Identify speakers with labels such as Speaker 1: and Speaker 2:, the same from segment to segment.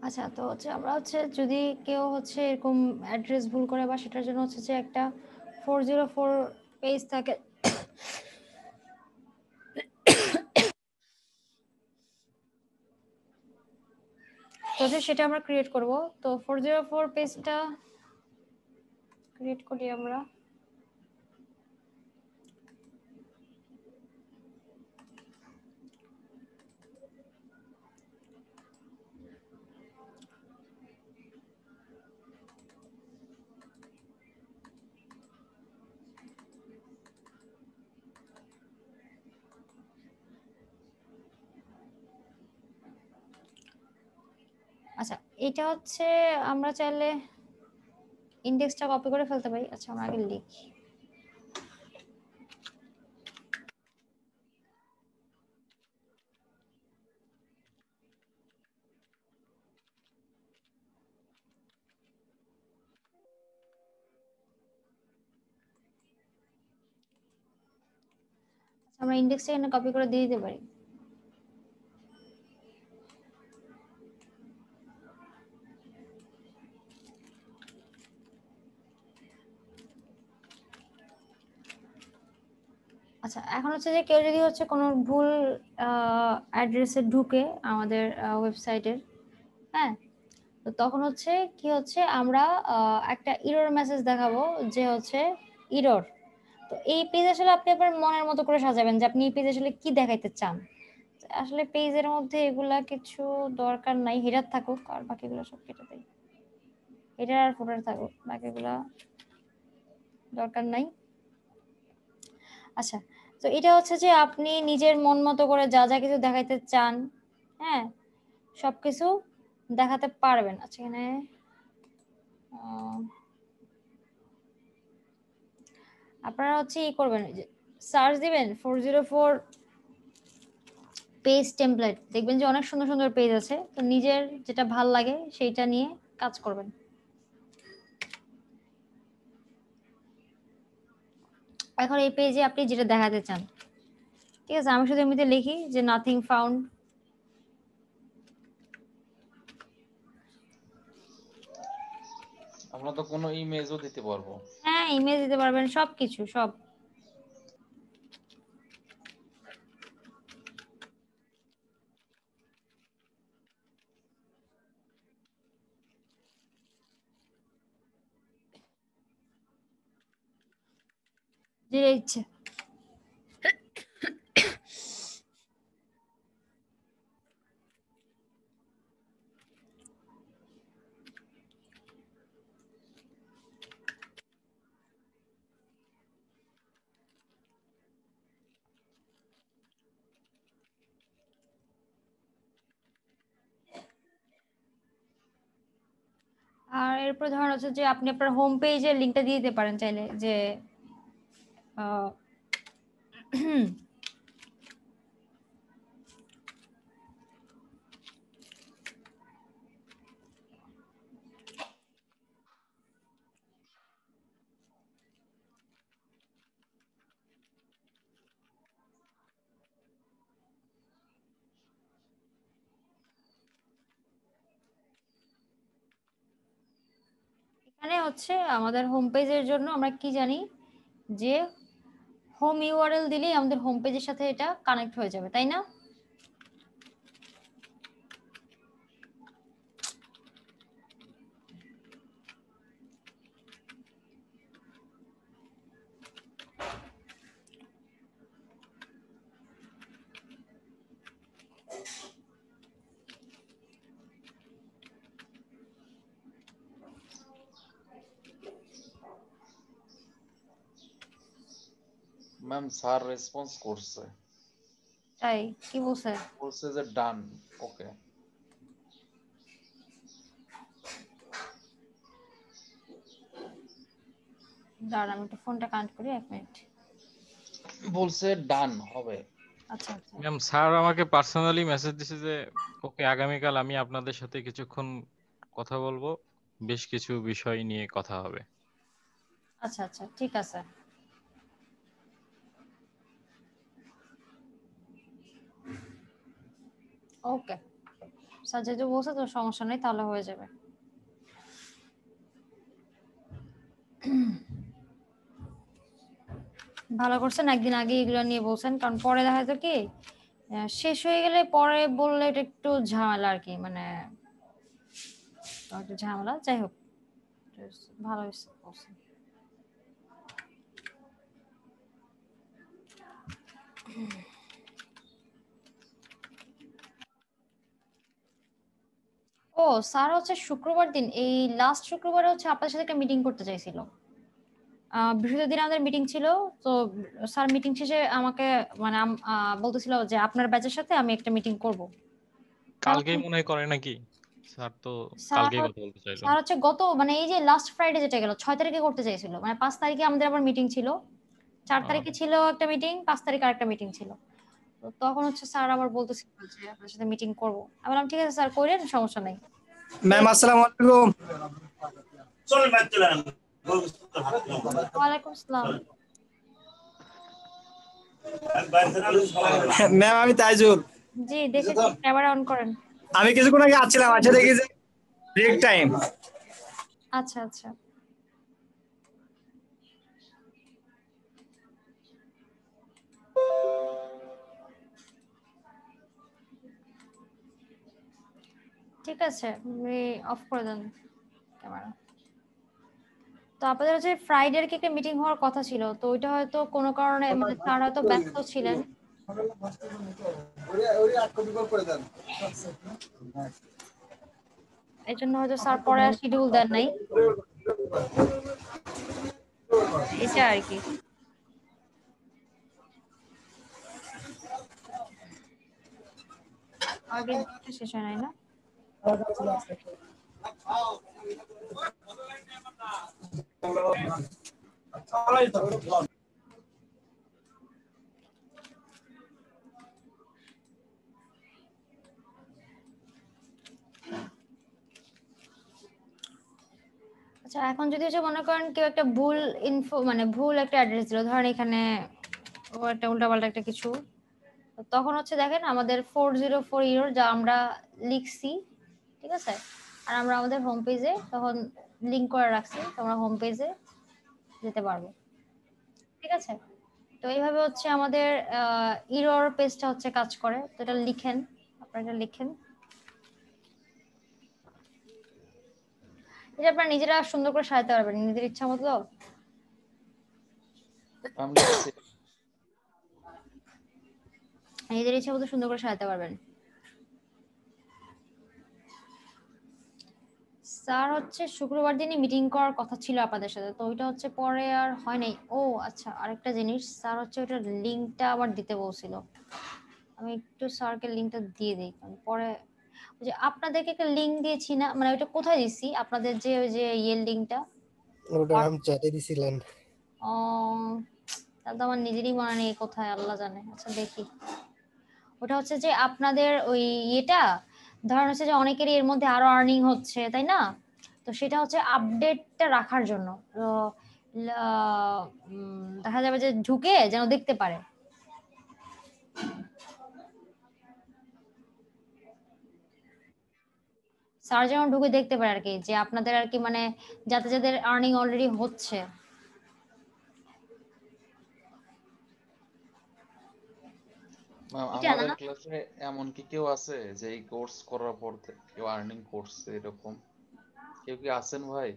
Speaker 1: আচ্ছা, তো হচ্ছে আমরা হচ্ছে যদি কেউ হচ্ছে এরকম অ্যাড্রেস ভুল করে বা সেটার জন্য হচ্ছে যে একটা 404 পেজ থাকে, তো সেটা আমরা ক্রিয়েট করব। তো 404 পেজটা ক্রিয়েট করি আমরা। আচ্ছা, এটা হচ্ছে আমরা চাইলে ইন্ডেক্সটা কপি করে ফেলতে পারি। আচ্ছা, আমরা আগে লিখি। আমরা ইন্ডেক্সটা এখানে কপি করে দিয়ে দিতে পারি। আচ্ছা, এখন হচ্ছে যে কেউ যদি হচ্ছে কোনো ভুল অ্যাড্রেসে ঢুকে আমাদের ওয়েবসাইটের, হ্যাঁ, তো তখন হচ্ছে কি হচ্ছে আমরা একটা ইরর মেসেজ দেখাবো যে হচ্ছে ইরর। তো এই পেজ আসলে আপনি আপনার মনের মতো করে সাজাবেন যে আপনি এই পেজ আসলে কি দেখাইতে চান। আসলে পেজের মধ্যে এগুলা কিছু দরকার নাই, হেডার থাকুক আর বাকিগুলো সব কেটে দেই। হেডার আর ফুটার থাকুক, বাকিগুলা দরকার নাই। আচ্ছা, তো এটা হচ্ছে যে আপনি নিজের মন মতো করে যা যা কিছু দেখাইতে চান, হ্যাঁ, সবকিছু দেখাতে পারবেন। আচ্ছা, এখানে আপনারা হচ্ছে ই করবেন, যে সার্চ দিবেন 404 পেজ টেমপ্লেট, দেখবেন যে অনেক সুন্দর সুন্দর পেজ আছে। তো নিজের যেটা ভাল লাগে সেইটা নিয়ে কাজ করবেন। এখন এই পেজে আপনি যেটা দেখাতে চান, ঠিক আছে, আমি শুধু এমনিতে লিখি যে নাথিং ফাউন্ড।
Speaker 2: আমরা তো কোনো ইমেজও দিতে পারবো।
Speaker 1: হ্যাঁ, ইমেজ দিতে পারবেন, সবকিছু সব। যে ইচ্ছে। আর এরপর ধরুন হচ্ছে যে আপনি আপনার হোম পেজের লিঙ্কটা দিয়ে দিতে পারেন চাইলে, যে আহ, এখানে হচ্ছে আমাদের হোম পেজের জন্য আমরা কি জানি যে হোম ইউআরএল দিলেই আমাদের হোম পেজের সাথে এটা কানেক্ট হয়ে যাবে, তাই না?
Speaker 2: ম্যাম স্যার রেসপন্স করছে,
Speaker 1: তাই কি বলছে?
Speaker 2: বলছে যে ডান। ওকে,
Speaker 1: দাঁড়ান, আমি একটু ফোনটা কানেক্ট করি, 1 মিনিট।
Speaker 2: বলছে ডান হবে।
Speaker 1: আচ্ছা আচ্ছা।
Speaker 3: ম্যাম স্যার আমাকে পার্সোনালি মেসেজ দিছে যে ওকে আগামীকাল আমি আপনাদের সাথে কিছুক্ষণ কথা বলবো, বেশ কিছু বিষয় নিয়ে কথা হবে।
Speaker 1: আচ্ছা আচ্ছা, ঠিক আছে। ওকে। স্যার যেহেতু বলছে তো সমস্যা নেই, তাহলে হয়ে যাবে। ভালো করছেন একদিন আগে এগুলো নিয়ে বলছেন, কারণ পরে দেখা যায় কি শেষ হয়ে গেলে পরে বললে এটা একটু ঝামেলা আর কি, মানে একটু ঝামেলা। যাই হোক, ভালো হয়েছে বলছেন। ও স্যার হচ্ছে শুক্রবার দিন, এই লাস্ট শুক্রবারে হচ্ছে আপনার সাথে একটা মিটিং করতে চাইছিল। বৃহস্পতিবার দিন আমাদের মিটিং ছিল। তো স্যার মিটিং শেষে আমাকে মানে বলতেছিল যে আপনার ব্যাচের সাথে আমি একটা মিটিং করব।
Speaker 3: কালকেই মনে হয় করে নাকি? স্যার তো
Speaker 1: স্যার
Speaker 3: কালকেই কথা বলতে চাইলো।
Speaker 1: স্যার হচ্ছে গত মানে এই যে লাস্ট ফ্রাইডে যেটা গেল 6 তারিখে করতে চাইছিল, মানে 5 তারিখে আমাদের আবার মিটিং ছিল, 4 তারিখে ছিল একটা মিটিং, 5 তারিখে আরেকটা মিটিং ছিল। তো তখন হচ্ছে স্যার আবার বলতেছিল যে আপনার সাথে মিটিং করব। আমি বললাম ঠিক আছে স্যার, করেন, সমস্যা নাই।
Speaker 4: ম্যাম আসসালামু আলাইকুম।
Speaker 1: ওয়ালাইকুম আসসালাম।
Speaker 4: ম্যাম আমি তাইজুল।
Speaker 1: জি দেখেছি, ক্যামেরা অন করেন।
Speaker 4: আমি কিছুক্ষণ আগে আসছিলাম, আচ্ছা দেখি যে ব্রেক টাইম।
Speaker 1: আচ্ছা আচ্ছা, ঠিক আছে, অফ করে দেন ক্যামেরা। তো আপনাদের হচ্ছে ফ্রাইডে কি একটা মিটিং হওয়ার কথা ছিল, তো ওইটা হয়তো কোনো কারণে মানে স্যার হয়তো ব্যস্ত ছিলেন, এই জন্য হয়তো স্যার পরে আর শিডিউল দেন নাই, এটা আর কি। আগে শেষ হয় নাই না? আচ্ছা, এখন যদি হচ্ছে মনে করেন কেউ একটা ভুল ইনফো মানে ভুল একটা অ্যাড্রেস দিল, ধরেন এখানে ও একটা উল্টাপাল্টা একটা কিছু, তো তখন হচ্ছে দেখেন আমাদের 404 ইউরো যা আমরা লিখছি, ঠিক আছে, আর আমরা আমাদের হোম পেজে তখন লিংক করে রাখছি, তোমরা হোম পেজে যেতে পারবে, ঠিক আছে। তো এইভাবে হচ্ছে আমাদের ইরর পেজটা হচ্ছে কাজ করে। তো এটা লিখেন, আপনারা এটা লিখেন, এটা আপনারা নিজেরা সুন্দর করে সাজাতে পারবেন নিজের ইচ্ছা মতো।
Speaker 2: আমি লিখছি।
Speaker 1: নিজের ইচ্ছা মতো সুন্দর করে সাজাতে পারবেন। স্যার হচ্ছে শুক্রবার দিনই মিটিং করার কথা ছিল আপনাদের সাথে, তো ওইটা হচ্ছে পরে আর হয় নাই। ও আচ্ছা, আরেকটা জিনিস, স্যার হচ্ছে ওইটার লিঙ্কটা আমার দিতে বলছিল, আমি একটু স্যারকে লিঙ্কটা দিয়ে দিই, কারণ পরে ওই যে আপনাদেরকে একটা লিঙ্ক দিয়েছি না, মানে ওইটা কোথায় দিছি আপনাদের যে ওই যে ইয়ের লিঙ্কটা?
Speaker 5: ওটা আমি চ্যাটে দিছিলেন।
Speaker 1: ও তাহলে তো আমার নিজেরই মনে নেই কোথায়, আল্লাহ জানে। আচ্ছা দেখি, ওটা হচ্ছে যে আপনাদের ওই ইয়েটা, ধরেন হচ্ছে যে অনেকেরই এর মধ্যে আরো আর্নিং হচ্ছে, তাই না? তো সেটা হচ্ছে আপডেটটা রাখার জন্য, তো দেখা যাবে যে ঢুকে যেন দেখতে পারে। স্যার যেন ঢুকে দেখতে পারে আর কি, যে আপনাদের আর কি মানে যাতে যাদের আর্নিং অলরেডি হচ্ছে।
Speaker 2: ম্যাম
Speaker 1: এটা না,
Speaker 2: আমাদের ক্লাসে এমন কি কেউ আছে যে এই কোর্স করার পর কেউ আর্নিং করছে এরকম কেউ কি আছেন ভাই?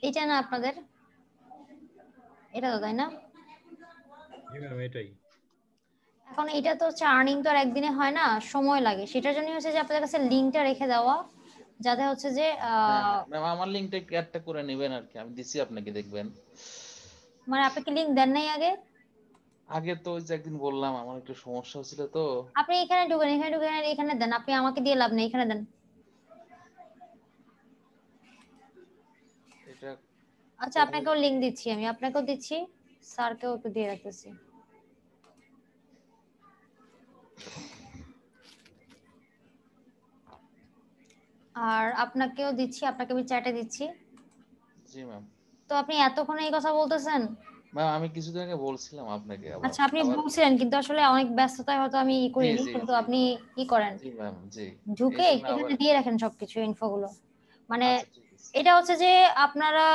Speaker 1: এটা না আপনাদের, এটা তো তাই না?
Speaker 3: জি ম্যাম এটাই।
Speaker 1: এখন এটা তো হচ্ছে আর্নিং তো আর একদিনে হয় না, সময় লাগে। সেটার জন্য হচ্ছে যে আপনাদের কাছে লিঙ্কটা রেখে দেওয়া, যাতে হচ্ছে যে
Speaker 2: হ্যাঁ হ্যাঁ ম্যাম, আমার লিঙ্কটা অ্যাডটা করে নেবেন আর কি, আমি দিছি আপনাকে, দেখবেন।
Speaker 1: মানে আপনি কি লিঙ্ক দেন নাই আগে?
Speaker 2: আগে তো ওই যে একদিন বললাম আমার একটু সমস্যা হচ্ছিল তো।
Speaker 1: আপনি এখানে ঢুকেন, এখানে ঢুকেন, এখানে দেন, আপনি আমাকে দিয়ে লাভ নেই, এখানে দেন।
Speaker 2: এটা
Speaker 1: আচ্ছা
Speaker 2: কোথায়?
Speaker 1: আপনাকেও লিঙ্ক দিচ্ছি, আমি আপনাকেও দিচ্ছি, স্যারকেও একটু দিয়ে রাখতেছি। আর আপনাকেও দিচ্ছি, আপনাকে আমি চ্যাটে দিচ্ছি।
Speaker 2: জি ম্যাম।
Speaker 1: তো আপনি এতক্ষণ এই কথা বলতেছেন,
Speaker 2: ম্যাম আমি কিছুদিন আগে বলছিলাম আপনাকে, আবার
Speaker 1: আচ্ছা, আপনি
Speaker 2: আবার
Speaker 1: বলছিলেন কিন্তু আসলে অনেক ব্যস্ততায় হয়তো আমি
Speaker 2: জি
Speaker 1: করিনি,
Speaker 2: জি
Speaker 1: কিন্তু
Speaker 2: জি
Speaker 1: আপনি কি করেন
Speaker 2: জি ম্যাম জি, এই
Speaker 1: ঢুকে
Speaker 2: জন্য আবার
Speaker 1: এখানে দিয়ে রাখেন সবকিছু ইনফোগুলো। মানে
Speaker 2: আচ্ছা ঠিক আছে।
Speaker 1: এটা হচ্ছে যে আপনারা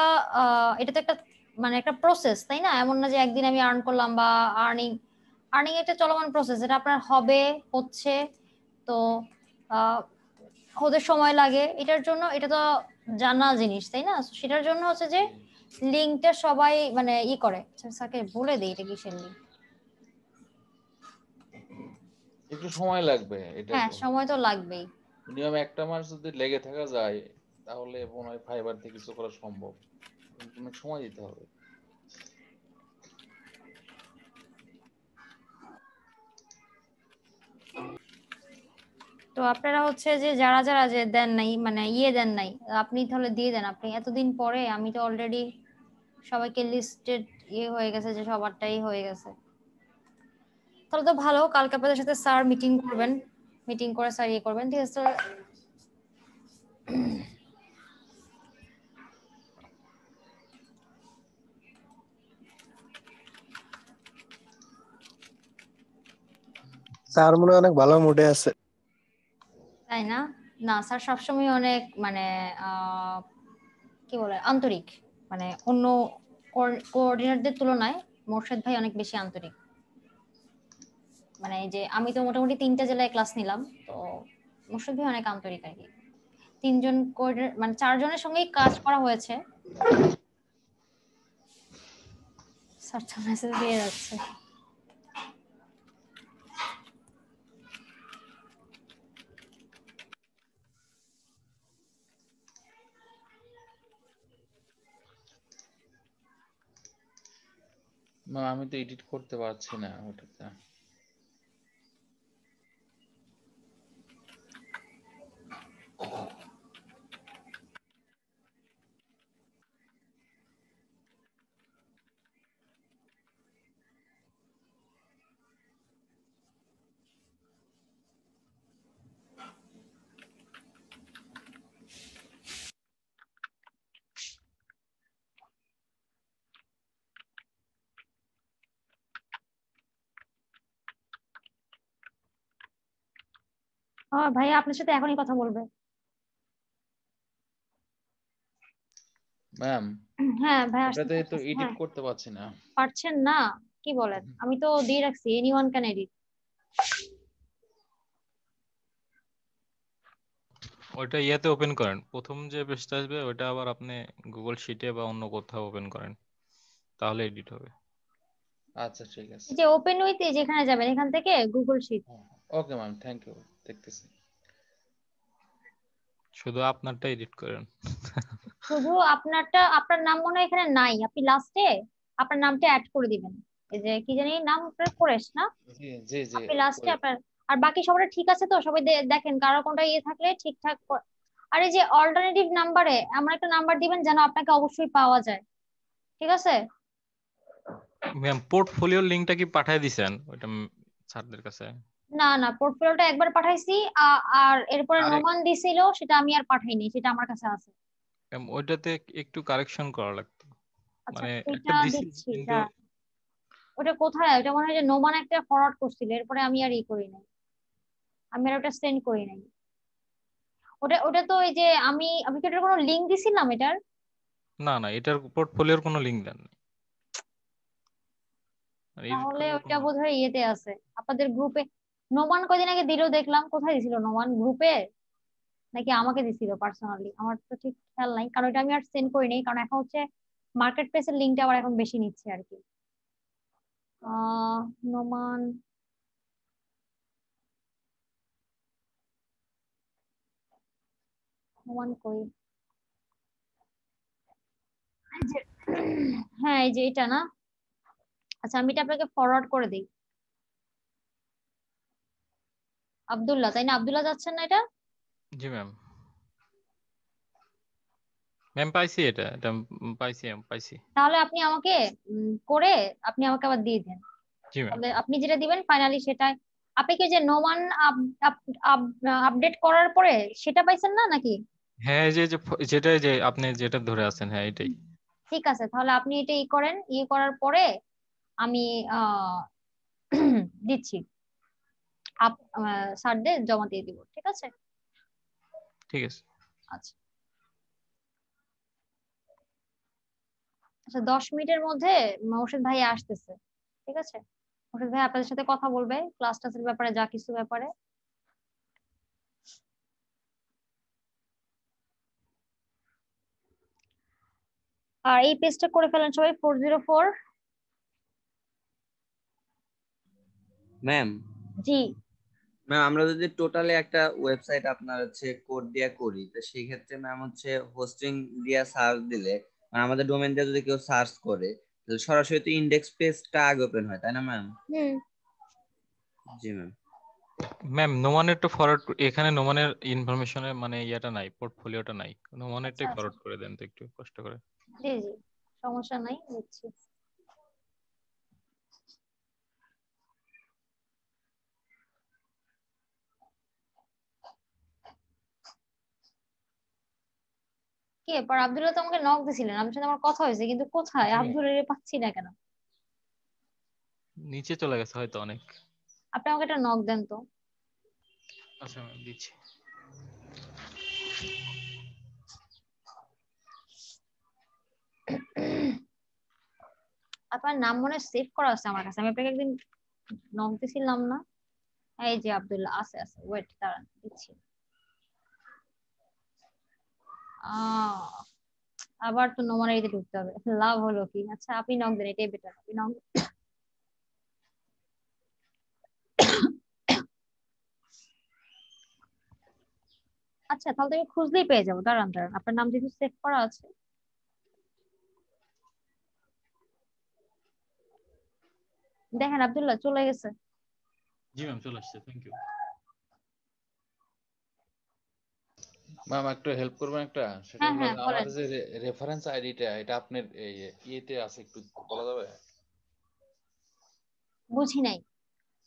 Speaker 1: এটা তো একটা মানে একটা প্রসেস, তাই না? এমন না যে একদিন আমি আর্ন করলাম বা আর্নিং আর্নিং একটা চলমান প্রসেস, এটা আপনার হবে, হচ্ছে। তো আহ, হতে সময় লাগে, এটার জন্য এটা তো জানা জিনিস, তাই না? So, সেটার জন্য হচ্ছে যে
Speaker 2: জি
Speaker 1: লিঙ্কটা সবাই মানে করে। স্যারকে বলে দেই এটা কিসের লিঙ্ক।
Speaker 2: একটু সময় লাগবে এটা,
Speaker 1: হ্যাঁ, সময় তো লাগবেই।
Speaker 2: মিনিমাম একটা মাস যদি লেগে থাকা যায় তাহলে মনে হয় ফাইবার থেকে কিছু করা সম্ভব, কিন্তু অনেক সময় দিতে হবে।
Speaker 1: তো আপনারা হচ্ছে যে যারা যারা যে দেন নাই মানে দেন নাই, আপনি তাহলে দিয়ে দেন। আপনি এতদিন পরে, আমি তো অলরেডি সবাইকে লিস্টেড হয়ে গেছে যে সবারটাই হয়ে গেছে। তাহলে তো ভালো, কালকে আপনাদের সাথে স্যার মিটিং করবেন, মিটিং করে স্যার করবেন, ঠিক আছে স্যার?
Speaker 5: স্যার মনে হয় অনেক ভালো মুডে আছে।
Speaker 1: তাই না? না, স্যার সবসময় অনেক মানে কি বলে আন্তরিক, মানে অন্য কোঅর্ডিনেটরদের তুলনায় মোর্শেদ ভাই অনেক বেশি আন্তরিক। মানে এই যে আমি তো মোটামুটি 3টা জেলায় ক্লাস নিলাম, তো মোর্শেদ ভাই অনেক আন্তরিক আর কি। 3জন কোঅর্ডিনেটর মানে 4জনের সঙ্গেই কাজ করা হয়েছে। স্যার তো মেসেজ দিয়ে যাচ্ছে।
Speaker 2: ম্যাম আমি তো এডিট করতে পারছি না ওটাতে।
Speaker 1: ভাইয়া আপনার সাথে এখনই কথা বলবে।
Speaker 2: ম্যাম
Speaker 1: হ্যাঁ ভাই,
Speaker 2: ওটাতে তো
Speaker 1: আসতেছে।
Speaker 2: এডিট
Speaker 1: হ্যাঁ,
Speaker 2: করতে পারছি না।
Speaker 1: পারছেন না? কি বলেন? আমি তো দিয়ে রাখছি এনিওয়ান ক্যান এডিট।
Speaker 3: ওইটা ইয়াতে ওপেন করেন, প্রথম যে পেজটা আসবে ওইটা আবার আপনি গুগল শিটে বা অন্য কোথাও ওপেন করেন, তাহলে এডিট হবে।
Speaker 2: আচ্ছা ঠিক আছে।
Speaker 1: এই যে ওপেন উইথ, যেখানে যাবেন এখান থেকে Google sheet.
Speaker 2: Okay ma'am, thank you, দেখতেছি।
Speaker 3: শুধু আপনারটা এডিট করেন।
Speaker 1: শুধু আপনারটা, আপনার নাম মনে হয় এখানে নাই, আপনি লাস্টে আপনার নামটা অ্যাড করে দিবেন। এই যে কি জানি নাম, আপনার কোরেশ না?
Speaker 2: জি জি জি
Speaker 1: আপনি লাস্টে
Speaker 2: করে।
Speaker 1: আপনার, আর বাকি সবার ঠিক আছে তো? সবাই দেখেন কারো কোনটা থাকলে ঠিকঠাক আর এই যে অল্টারনেটিভ নাম্বারে এমন একটা নাম্বার দিবেন যেন আপনাকে অবশ্যই পাওয়া যায়, ঠিক আছে?
Speaker 3: ম্যাম পোর্টফোলিওর লিংকটা কি পাঠিয়ে দিছেন ওইটা স্যারদের কাছে?
Speaker 1: না না, পোর্টফোলিওটা একবার পাঠাইছি, আর এরপরে
Speaker 3: আরে
Speaker 1: নোমান দিছিল, সেটা আমি আর পাঠাইনি, সেটা আমার কাছে আছে।
Speaker 3: ম্যাম ওইটাতে একটু কারেকশন করা লাগতো,
Speaker 1: আচ্ছা,
Speaker 3: মানে একটা
Speaker 1: ওইটা
Speaker 3: দিছি
Speaker 1: দিচ্ছি,
Speaker 3: কিন্তু।
Speaker 1: দাঁড়ান। ওটা কোথায়? ওটা মনে হয় যে নোমান একটা ফরওয়ার্ড করছিল, এরপরে আমি আর করি নাই, আমি আর ওটা সেন্ড করি নাই। ওটা ওটা তো এই যে আমি কি ওটার কোনো লিংক দিছিলাম এটার?
Speaker 3: না না, এটার পোর্টফোলিওর কোনো লিংক দেন নাই, আর এডিট
Speaker 1: তাহলে
Speaker 3: করার
Speaker 1: ওইটা
Speaker 3: কোনো।
Speaker 1: বোধহয় আছে আপনাদের গ্রুপে। নোমান কয়দিন আগে দিল দেখলাম, কোথায় দিছিল নোমান? গ্রুপে নাকি আমাকে দিছিল পার্সোনালি? আমার তো ঠিক খেয়াল নাই, কারণ এটা আমি আর সেন্ড করি নাই, কারণ এখন হচ্ছে মার্কেট প্লেসের লিঙ্কটা আবার এখন বেশি নিচ্ছে আর কি। নোমান, নোমান কই? এই যে, হ্যাঁ এই যে এটা না। আচ্ছা, আমি এটা আপনাকে ফরওয়ার্ড করে দিই। আব্দুল্লাহ, তাই না? আব্দুল্লাহ যাচ্ছেন না এটা?
Speaker 3: জি ম্যাম, ম্যাম পাইছি, এটা এটা পাইছি পাইছি।
Speaker 1: তাহলে আপনি আমাকে করে আপনি আমাকে আবার দিয়ে দেন।
Speaker 3: জি ম্যাম।
Speaker 1: তাহলে আপনি যেটা দিবেন ফাইনালি সেটাই। আপনি কি যে নোমান আপডেট করার পরে সেটা পাইছেন না নাকি?
Speaker 3: হ্যাঁ এই যে যেটা, যে আপনি যেটা ধরে আছেন, হ্যাঁ এটাই।
Speaker 1: ঠিক আছে, তাহলে আপনি এটা করেন, করার পরে আমি আহ দিচ্ছি, আপ স্যারদের জমা দিয়ে দিব, ঠিক আছে?
Speaker 3: ঠিক আছে।
Speaker 1: আচ্ছা আচ্ছা, 10 মিনিটের মধ্যে মোর্শেদ ভাই আসতেছে, ঠিক আছে? মোর্শেদ ভাই আপনাদের সাথে কথা বলবে ক্লাস টাসের ব্যাপারে, যা কিছু ব্যাপারে। আর এই পেজটা করে ফেলেন সবাই, 404।
Speaker 6: ম্যাম
Speaker 1: জি।
Speaker 6: ম্যাম আমরা যদি টোটালি একটা ওয়েবসাইট আপনার হচ্ছে কোড দিয়া করি, তো সেই ক্ষেত্রে ম্যাম হচ্ছে হোস্টিং দিয়া সার্চ দিলে, মানে আমাদের ডোমেন দিয়ে যদি কেউ সার্চ করে, তাহলে সরাসরি তো ইন্ডেক্স পেজটা আগে ওপেন হয়, তাই না ম্যাম?
Speaker 1: হুম।
Speaker 6: জি ম্যাম।
Speaker 3: ম্যাম নোমানেরটা ফরওয়ার্ড, এখানে নোমানের ইনফরমেশনের মানে ইয়েটা নাই, পোর্টফোলিওটা নাই,
Speaker 1: আচ্ছা
Speaker 3: নোমানেরটাই
Speaker 1: আচ্ছা,
Speaker 3: ফরওয়ার্ড করে দেন তো একটু কষ্ট করে।
Speaker 1: জি জি, সমস্যা নাই, দিচ্ছি। কি ব্যাপার, আব্দুল্লাহ তো আমাকে নক দিছিলেন, আপনার সাথে আমার কথা হয়েছে, কিন্তু কোথায়
Speaker 3: জি ম্যাম,
Speaker 1: আব্দুল্লাহ পাচ্ছি না কেন?
Speaker 3: নিচে চলে গেছে হয়তো অনেক।
Speaker 1: আপনি আমাকে একটা নক দেন তো।
Speaker 3: আচ্ছা ম্যাম দিচ্ছি।
Speaker 1: আপনার নাম মনে সেভ করা আছে আমার কাছে, আমি আপনাকে একদিন নক দিছিলাম না? এই যে আব্দুল্লাহ, আছে আছে, ওয়েট দাঁড়ান, দিচ্ছি। আহ আবার তো নোমানের ইতে ঢুকতে হবে, লাভ হলো কি? আচ্ছা আপনি নক দেন, এটাই বেটার, আপনি নক। আচ্ছা তাহলে তো আমি খুঁজলেই পেয়ে যাবো, দাঁড়ান দাঁড়ান, আপনার নাম যেহেতু সেভ করা আছে। দেখেন আব্দুল্লাহ চলে গেছে।
Speaker 3: জি ম্যাম চলে আসছে, থ্যাংক ইউ।
Speaker 2: ম্যাম একটু হেল্প করবেন একটা, সেটা
Speaker 1: হ্যাঁ
Speaker 2: হলো
Speaker 1: হ্যাঁ
Speaker 2: আমার
Speaker 1: বলেন।
Speaker 2: যে রেফারেন্স আইডিটা, এটা আপনার এই ইয়েতে আছে, একটু বলা যাবে?
Speaker 1: বুঝি নাই।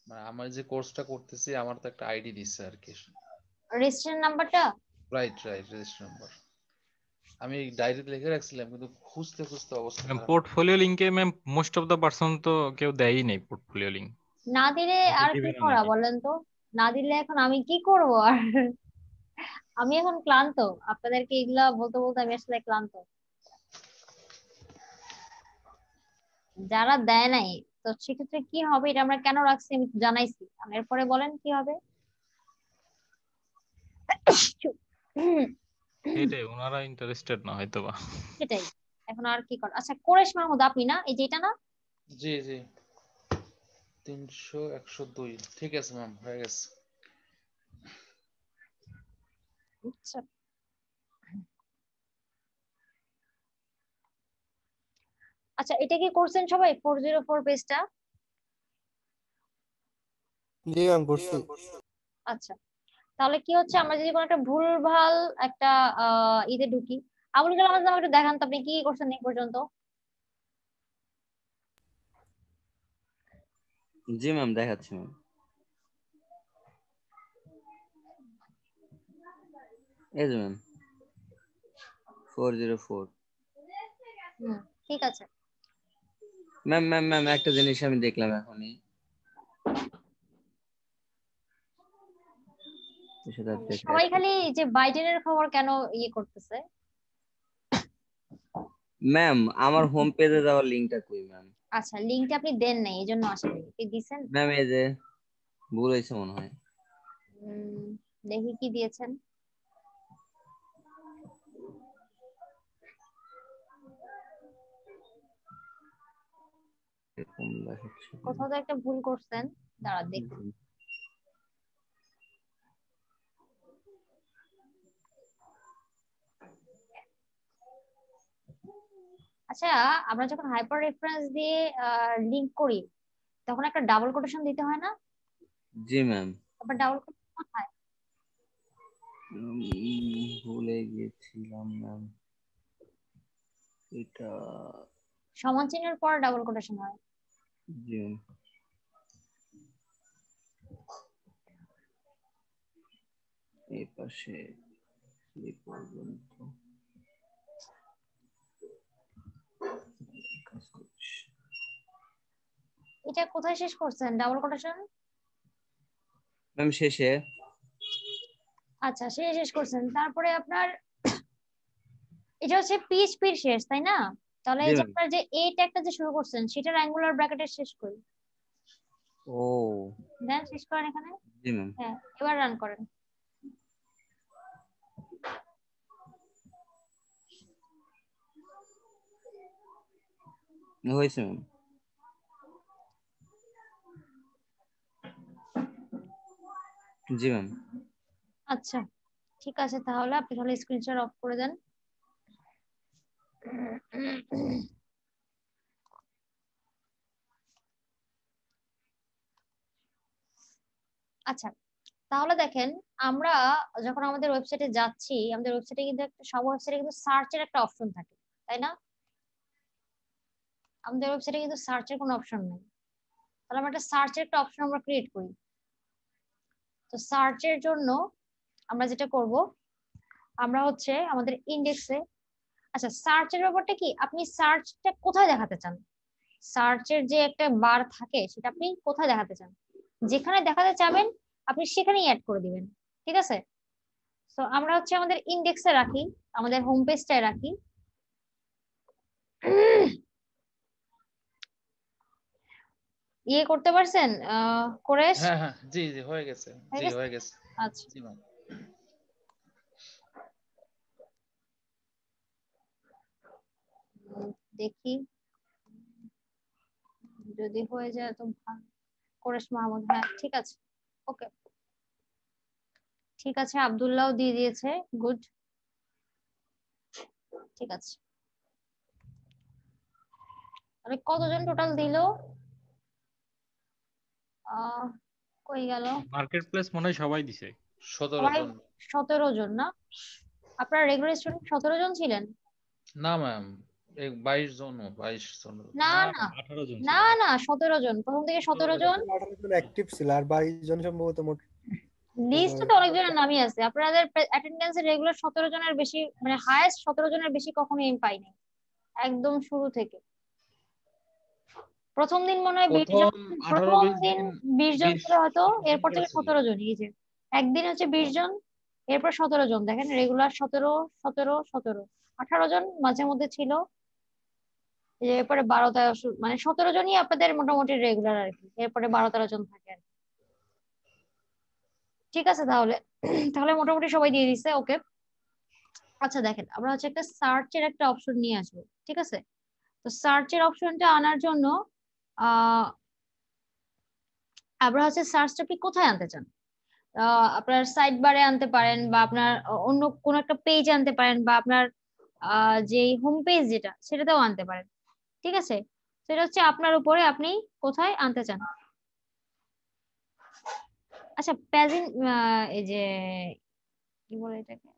Speaker 2: মানে আমার যে কোর্সটা করতেছি, আমার তো একটা আইডি দিচ্ছে আর কি।
Speaker 1: রেজিস্ট্রেশন নাম্বারটা?
Speaker 2: Right right, register number. আমি ডায়েরিতে লিখে রাখছিলাম, কিন্তু খুঁজতে খুঁজতে অবস্থা
Speaker 3: ম্যাম
Speaker 2: খারাপ।
Speaker 3: পোর্টফোলিও লিংকে ma'am most of the person তো কেউ দেয়ই নাই পোর্টফোলিও লিংক।
Speaker 1: না দিলে
Speaker 3: হয়তো
Speaker 1: আর কি
Speaker 3: দিবে না
Speaker 1: করা
Speaker 3: নাকি।
Speaker 1: বলেন তো? না দিলে এখন আমি কি করব আর? আমি এখন ক্লান্ত, আপনাদেরকে এগুলা বলতে বলতে আমি আসলে ক্লান্ত। যারা দেয় নাই, তো সেক্ষেত্রে কি হবে, এটা আমরা কেন রাখছি আমি তো জানাইছি, এরপরে বলেন কি হবে।
Speaker 3: সেটাই, ওনারা ইন্টারেস্টেড না হয়তো বা।
Speaker 1: সেটাই, এখন আর কি কর। আচ্ছা কোরেশ মাহমুদ, আপনি না, এই যে এটা না?
Speaker 2: জি জি, 300 102, ঠিক আছে ম্যাম, হয়ে গেছে।
Speaker 1: আচ্ছা আচ্ছা, এটা কি করছেন সবাই, 404 পেজটা?
Speaker 5: জি ম্যাম করছি।
Speaker 1: আচ্ছা, তাহলে কি হচ্ছে, আমরা যদি কোনো একটা ভুলভাল একটা ঈদে ঢুকি, আবুল কালাম আজাদ, আমাকে একটু দেখান তো আপনি কি কি করছেন এই পর্যন্ত।
Speaker 6: জি ম্যাম দেখাচ্ছি ম্যাম। এই যে ম্যাম 404।
Speaker 1: হুম, ঠিক আছে।
Speaker 6: ম্যাম ম্যাম ম্যাম একটা জিনিস আমি দেখলাম এখনই, সেটা দেখে
Speaker 1: সবাই
Speaker 6: একটা।
Speaker 1: খালি যে বাইডেনের খবর কেন করতেছে?
Speaker 6: ম্যাম আমার হোম পেজে যাওয়ার লিঙ্কটা কই ম্যাম?
Speaker 1: আচ্ছা, লিংকটা আপনি দেন নাই, এই জন্য আসেনি, আপনি দিছেন।
Speaker 6: ম্যাম এই যে ভুল হয়েছে মনে হয়।
Speaker 1: উম, দেখি কি দিয়েছেন।
Speaker 6: এরকম দেখাচ্ছে কেন?
Speaker 1: কোথাও তো একটা ভুল করছেন, দাঁড়া দেখি। আচ্ছা, আমরা যখন হাইপার রেফারেন্স দিয়ে লিংক করি, তখন একটা ডাবল কোটেশন দিতে হয় না?
Speaker 6: জি ম্যাম।
Speaker 1: তারপর ডাবল কোটেশন কোথায়?
Speaker 6: ভুলে গেছিলাম ম্যাম এটা।
Speaker 1: সমান চিহ্নের পর ডাবল কোটেশন হয়।
Speaker 6: জি ম্যাম, এই পাশে এই পর্যন্ত।
Speaker 1: এটা কোথায় শেষ করছেন ডাবল কোটেশন?
Speaker 6: ম্যাম শেষে।
Speaker 1: আচ্ছা শেষ করছেন, তারপরে আপনার এটা হচ্ছে পিএইচপির শেষ তাই না? তাহলে
Speaker 6: জি
Speaker 1: এই যে
Speaker 6: ম্যাম।
Speaker 1: আপনার যে এই ট্যাগটা যে শুরু করছেন সেটার অ্যাঙ্গুলার ব্র্যাকেটের শেষ করি
Speaker 6: ও
Speaker 1: দেন, শেষ করেন এখানে।
Speaker 6: জি ম্যাম।
Speaker 1: হ্যাঁ এবার রান করেন।
Speaker 6: হয়েছে ম্যাম। জি ম্যাম।
Speaker 1: আচ্ছা ঠিক আছে, তাহলে আপনি তাহলে স্ক্রিনশট অফ করে দেন। আচ্ছা তাহলে দেখেন, আমরা যখন আমাদের ওয়েবসাইটে যাচ্ছি, আমাদের ওয়েবসাইটে কিন্তু একটা, সব ওয়েবসাইটে কিন্তু সার্চের একটা অপশন থাকে তাই না? আমাদের ওয়েবসাইটে কিন্তু সার্চের কোনো অপশন নেই। তাহলে আমরা একটা সার্চের একটা অপশন আমরা ক্রিয়েট করি। তো সার্চের জন্য আমরা যেটা করব, আমরা হচ্ছে আমাদের ইন্ডেক্সে, আচ্ছা সার্চের ব্যাপারটা কি, আপনি সার্চটা কোথায় দেখাতে চান? সার্চের যে একটা বার থাকে সেটা আপনি কোথায় দেখাতে চান? যেখানে দেখাতে চাবেন আপনি সেখানেই অ্যাড করে দিবেন, ঠিক আছে? তো আমরা হচ্ছে আমাদের ইন্ডেক্সে রাখি, আমাদের হোম পেজটায় রাখি। ইয়ে করতে পারছেন করে
Speaker 2: হ্যাঁ হ্যাঁ, জি জি হয়ে গেছে,
Speaker 1: হয়ে
Speaker 2: জি
Speaker 1: গেছে?
Speaker 2: হয়ে গেছে।
Speaker 1: আচ্ছা
Speaker 2: জি ম্যাম।
Speaker 1: দেখি যদি হয়ে যায় তো ভালো। কোরেশ মাহমুদ, হ্যাঁ ঠিক আছে, ওকে ঠিক আছে। আব্দুল্লাহ দিয়ে দিয়েছে, গুড, ঠিক আছে। তাহলে কতজন টোটাল দিল? আহ কই গেল?
Speaker 3: মার্কেট প্লেস মনে হয় সবাই দিছে।
Speaker 2: 17
Speaker 1: সবাই
Speaker 2: জন।
Speaker 1: 17 জন না? আপনার রেগুলার স্টুডেন্ট 17 জন ছিলেন?
Speaker 2: না ম্যাম, 22 জন, 22 জন।
Speaker 1: না
Speaker 3: না
Speaker 1: না
Speaker 3: 18 জন
Speaker 1: না
Speaker 3: ছিল।
Speaker 1: না 17 জন, প্রথম থেকে 17 জন।
Speaker 5: 18 জন অ্যাক্টিভ ছিল আর 22 জন সম্ভবত মোট।
Speaker 1: লিস্টে তো অনেকজনের নামই আছে, আপনাদের অ্যাটেন্ডেন্সে রেগুলার 17 জনের বেশি, মানে হায়েস্ট 17 জনের বেশি কখনোই আমি পাইনি একদম শুরু থেকে। প্রথম দিন মনে হয় 20 জন,
Speaker 2: প্রথম 18
Speaker 1: প্রথম
Speaker 2: 20
Speaker 1: দিন
Speaker 2: দিন
Speaker 1: 20 জন
Speaker 2: 20
Speaker 1: ছিল হয়তো,
Speaker 2: 20 জন
Speaker 1: এরপর
Speaker 2: করে
Speaker 1: থেকে
Speaker 2: ছিল।
Speaker 1: 17 জন, এই যে একদিন হচ্ছে 20 জন, এরপর 17 জন, দেখেন রেগুলার 17 17 17 18 জন মাঝে মধ্যে ছিল, এই যে এরপরে 12-13, মানে 17 জনই আপনাদের মোটামুটি রেগুলার আর কি, এরপরে 12-13 জন থাকে আর কি। ঠিক আছে তাহলে, তাহলে মোটামুটি সবাই দিয়ে দিচ্ছে, ওকে। আচ্ছা দেখেন, আমরা হচ্ছে একটা সার্চের একটা অপশন নিয়ে আসবো, ঠিক আছে? তো সার্চের অপশনটা আনার জন্য আহ আমরা হচ্ছে সার্চটা আপনি কোথায় আনতে চান? আপনার সাইড বারে আনতে পারেন, বা আপনার অন্য কোন একটা পেজে আনতে পারেন, বা আপনার যে হোম পেজ যেটা সেটাতেও আনতে পারেন, ঠিক আছে? সেটা হচ্ছে আপনার উপরে, আপনি কোথায় আনতে চান। আচ্ছা প্যাজিন, এই যে কি বলে এটাকে,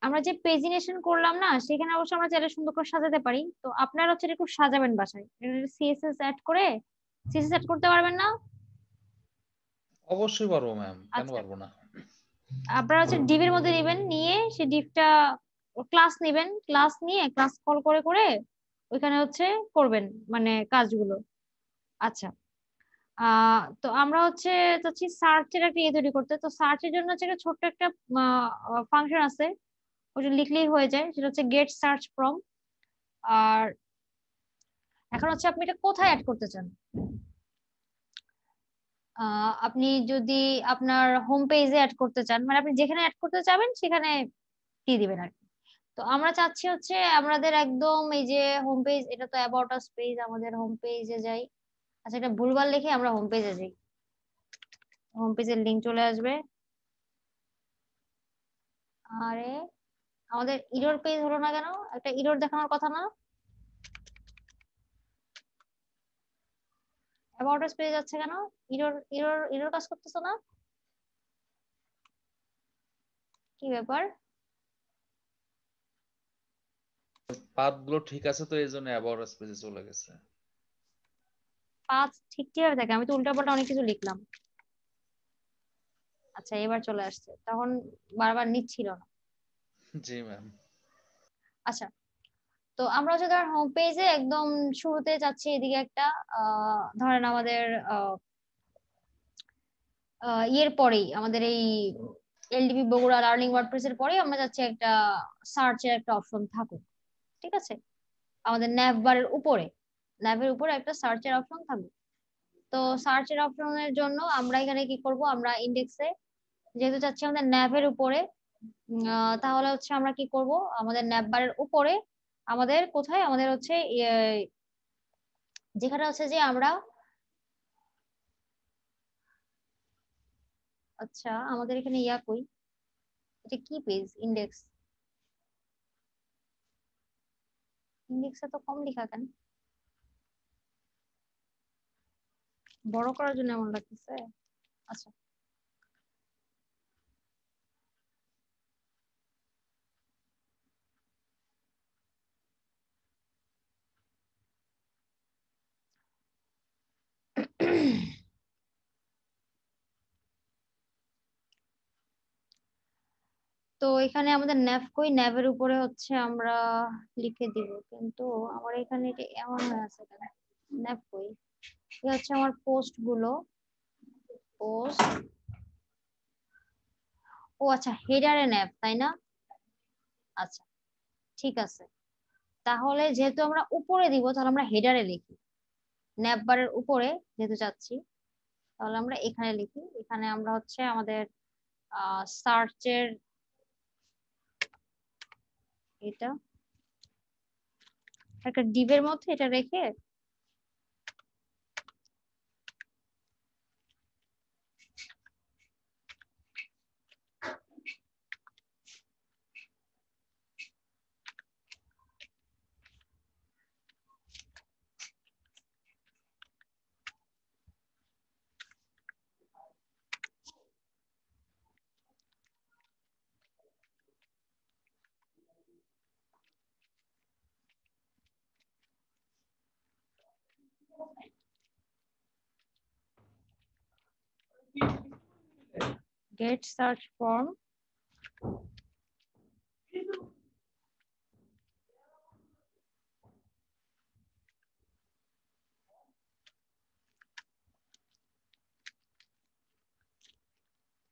Speaker 1: আমরা যে পেজিনেশন করলাম না, সেখানে অবশ্য আমরা চাইলে সুন্দর করে সাজাতে পারি। তো আপনারা হচ্ছে এটা একটু সাজাবেন বাসায়, সিএসএস অ্যাড করে। সিএসএস অ্যাড করতে পারবেন না?
Speaker 2: অবশ্যই পারবো ম্যাম, কেন
Speaker 1: আচ্ছা
Speaker 2: পারবো না।
Speaker 1: আপনারা হচ্ছে ডিভের মধ্যে নেবেন, নিয়ে সেই ডিভটা ক্লাস নেবেন, ক্লাস নিয়ে ক্লাস কল করে করে ওইখানে হচ্ছে করবেন, মানে কাজগুলো। আচ্ছা তো আমরা হচ্ছে চাচ্ছি সার্চের একটা ইয়ে তৈরি করতে। তো সার্চের জন্য হচ্ছে একটা ছোট্ট একটা ফাংশন আছে, ওটা লিখলেই হয়ে যায়, সেটা হচ্ছে গেট সার্চ ফ্রম। আর এখন হচ্ছে আপনি এটা কোথায় অ্যাড করতে চান? আপনি যদি আপনার হোম পেজে অ্যাড করতে চান, মানে আপনি যেখানে অ্যাড করতে চাবেন সেখানে দিয়ে দিবেন আর কি। তো আমরা চাচ্ছি হচ্ছে আমাদের একদম এই যে হোম পেজ, এটা তো অ্যাবাউট আস পেজ, আমাদের হোম পেজে যাই। আচ্ছা এটা ভুলভাল লিখে আমরা হোম পেজে যাই, হোম পেজের লিংক চলে আসবে। আরে আমাদের ইরর পেজ হলো না কেন? একটা ইরর দেখানোর কথা না? অ্যাবাউট আস পেজ যাচ্ছে কেন? ইরর ইরর ইরর কাজ করতেছে না, কি ব্যাপার?
Speaker 2: পাথ গুলো ঠিক আছে তো, এই জন্য অ্যাবাউট আস পেজে চলে গেছে।
Speaker 1: পাঁচ ঠিক কিভাবে থাকে? আমি তো উল্টাপাল্টা অনেক কিছু লিখলাম। আচ্ছা এবার চলে আসছে, তখন বারবার নিচ্ছিল না।
Speaker 2: জি ম্যাম।
Speaker 1: আচ্ছা তো তো আমরা হচ্ছে ধর হোম পেজে একদম শুরুতে যাচ্ছি এদিকে একটা ধরেন আমাদের ইয়ের পরেই আমাদের এই এলডিবি বগুড়া লার্নিং ওয়ার্ডপ্রেস এর পরেই আমরা যাচ্ছি একটা সার্চের একটা অপশন থাকুক, ঠিক আছে? আমাদের ন্যাভ বারের উপরে, ন্যাভের উপরে একটা সার্চের অপশন থাকবে। তো সার্চের অপশনের জন্য আমরা এখানে কি করব, আমরা ইন্ডেক্সে যেহেতু যাচ্ছি আমাদের ন্যাভের উপরে, তাহলে হচ্ছে আমরা কি করব, আমাদের ন্যাভ বারের উপরে আমাদের কোথায়, আমাদের হচ্ছে যেখানে হচ্ছে যে আমরা, আচ্ছা আমাদের এখানে ইয়া কই, এটা কি পেজ, ইন্ডেক্স, ইন্ডেক্সে তো কম লেখা কেন, বড় করার জন্য এমন লাগতেছে। আচ্ছা তো এখানে আমাদের ন্যাভ কই, ন্যাভের উপরে হচ্ছে আমরা লিখে দিব, কিন্তু আমার এখানে এটা এমন হয়ে আছে কেন, ন্যাভ কই, এই হচ্ছে আমার পোস্ট গুলো, পোস্ট, ও আচ্ছা হেডারে ন্যাভ তাই না, আচ্ছা ঠিক আছে। তাহলে যেহেতু আমরা উপরে দিব তাহলে আমরা হেডারে লিখি, ন্যাভ বারের উপরে যেহেতু যাচ্ছি তাহলে আমরা এখানে লিখি, এখানে আমরা হচ্ছে আমাদের সার্চের এটা একটা ডিবের মধ্যে এটা রেখে গেট সার্চ ফর্ম,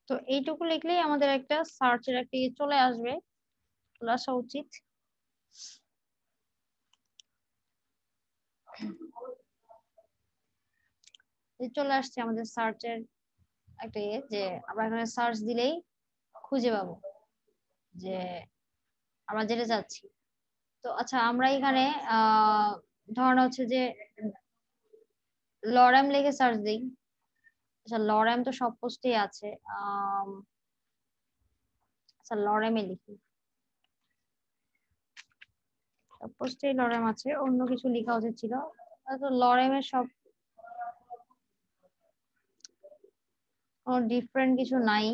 Speaker 1: তো এইটুকু লিখলেই আমাদের একটা সার্চের একটা ইয়ে চলে আসবে, চলে আসা উচিত। চলে আসছে আমাদের সার্চের একটা ইয়ে, যে আমরা এখানে সার্চ দিলেই খুঁজে পাবো যে আমরা যেটা চাচ্ছি। তো আচ্ছা আমরা এখানে ধরুন হচ্ছে যে লরেম লিখে সার্চ দিই, আচ্ছা লরেম তো সব পোস্টেই আছে, আচ্ছা লরেমে লিখি, সব পোস্টেই লরেম আছে, অন্য কিছু লেখা উচিত ছিল, তো লরেমের সব কোনো ডিফারেন্ট কিছু নাই।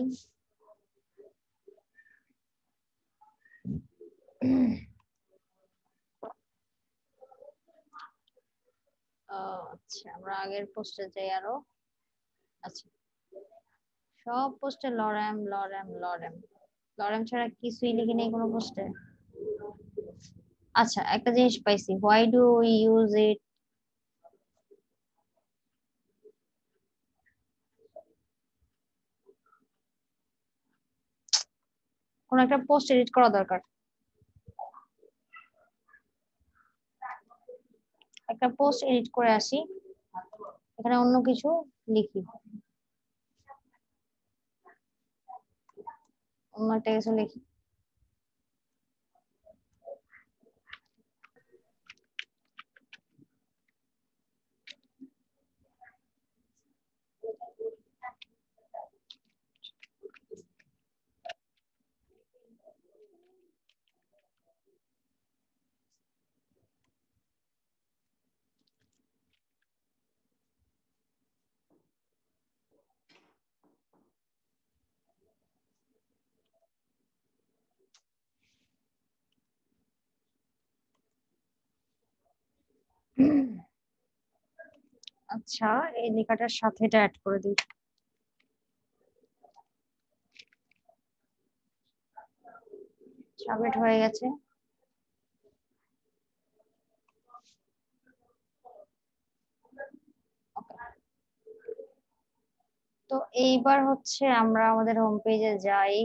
Speaker 1: আচ্ছা আমরা আগের পোস্টে যাই আরো, আচ্ছা সব পোস্টে লরেম লরেম লরেম, লরেম ছাড়া কিছুই লিখি নেই কোনো পোস্টে। আচ্ছা একটা জিনিস পাইছি, why do we use it, কোন একটা পোস্ট এডিট করা দরকার, একটা পোস্ট এডিট করে আসি, এখানে অন্য কিছু লিখি, অন্য একটা কিছু লিখি। আচ্ছা এই লেখাটার সাথে এটা অ্যাড করে দিই, সাবমিট হয়ে গেছে। তো এইবার হচ্ছে আমরা আমাদের হোম পেজে যাই।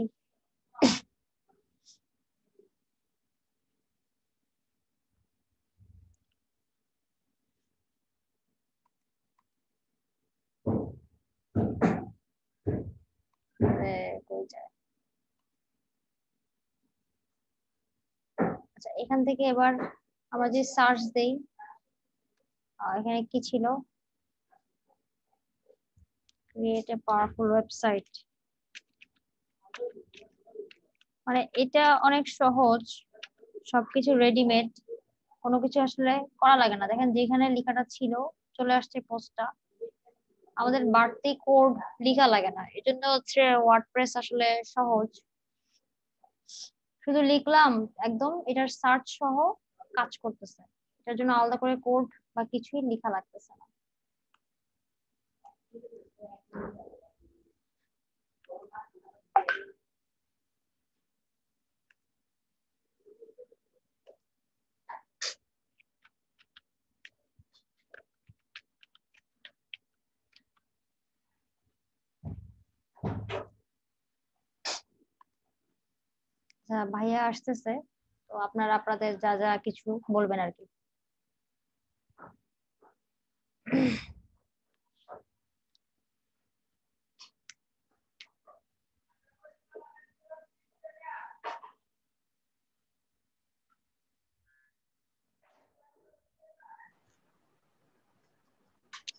Speaker 1: কই যায়? আচ্ছা, এখান থেকে এবার আমরা যে সার্চ দেই, এখানে কি ছিল? Create a powerful website. মানে এটা অনেক সহজ, সবকিছু রেডিমেড, কোনো কিছু আসলে করা লাগে না। দেখেন যেখানে লেখাটা ছিল চলে আসছে পোস্টটা, আমাদের বাড়তি কোড লেখা লাগে না। এই জন্য হচ্ছে ওয়ার্ডপ্রেস আসলে সহজ, শুধু লিখলাম একদম এটার সার্চ সহ কাজ করতেছে। এটার জন্য আলাদা করে কোড বা কিছুই লেখা লাগতেছে না। ভাইয়া আসতেছে, তো আপনারা আপনাদের যা যা কিছু বলবেন আর কি।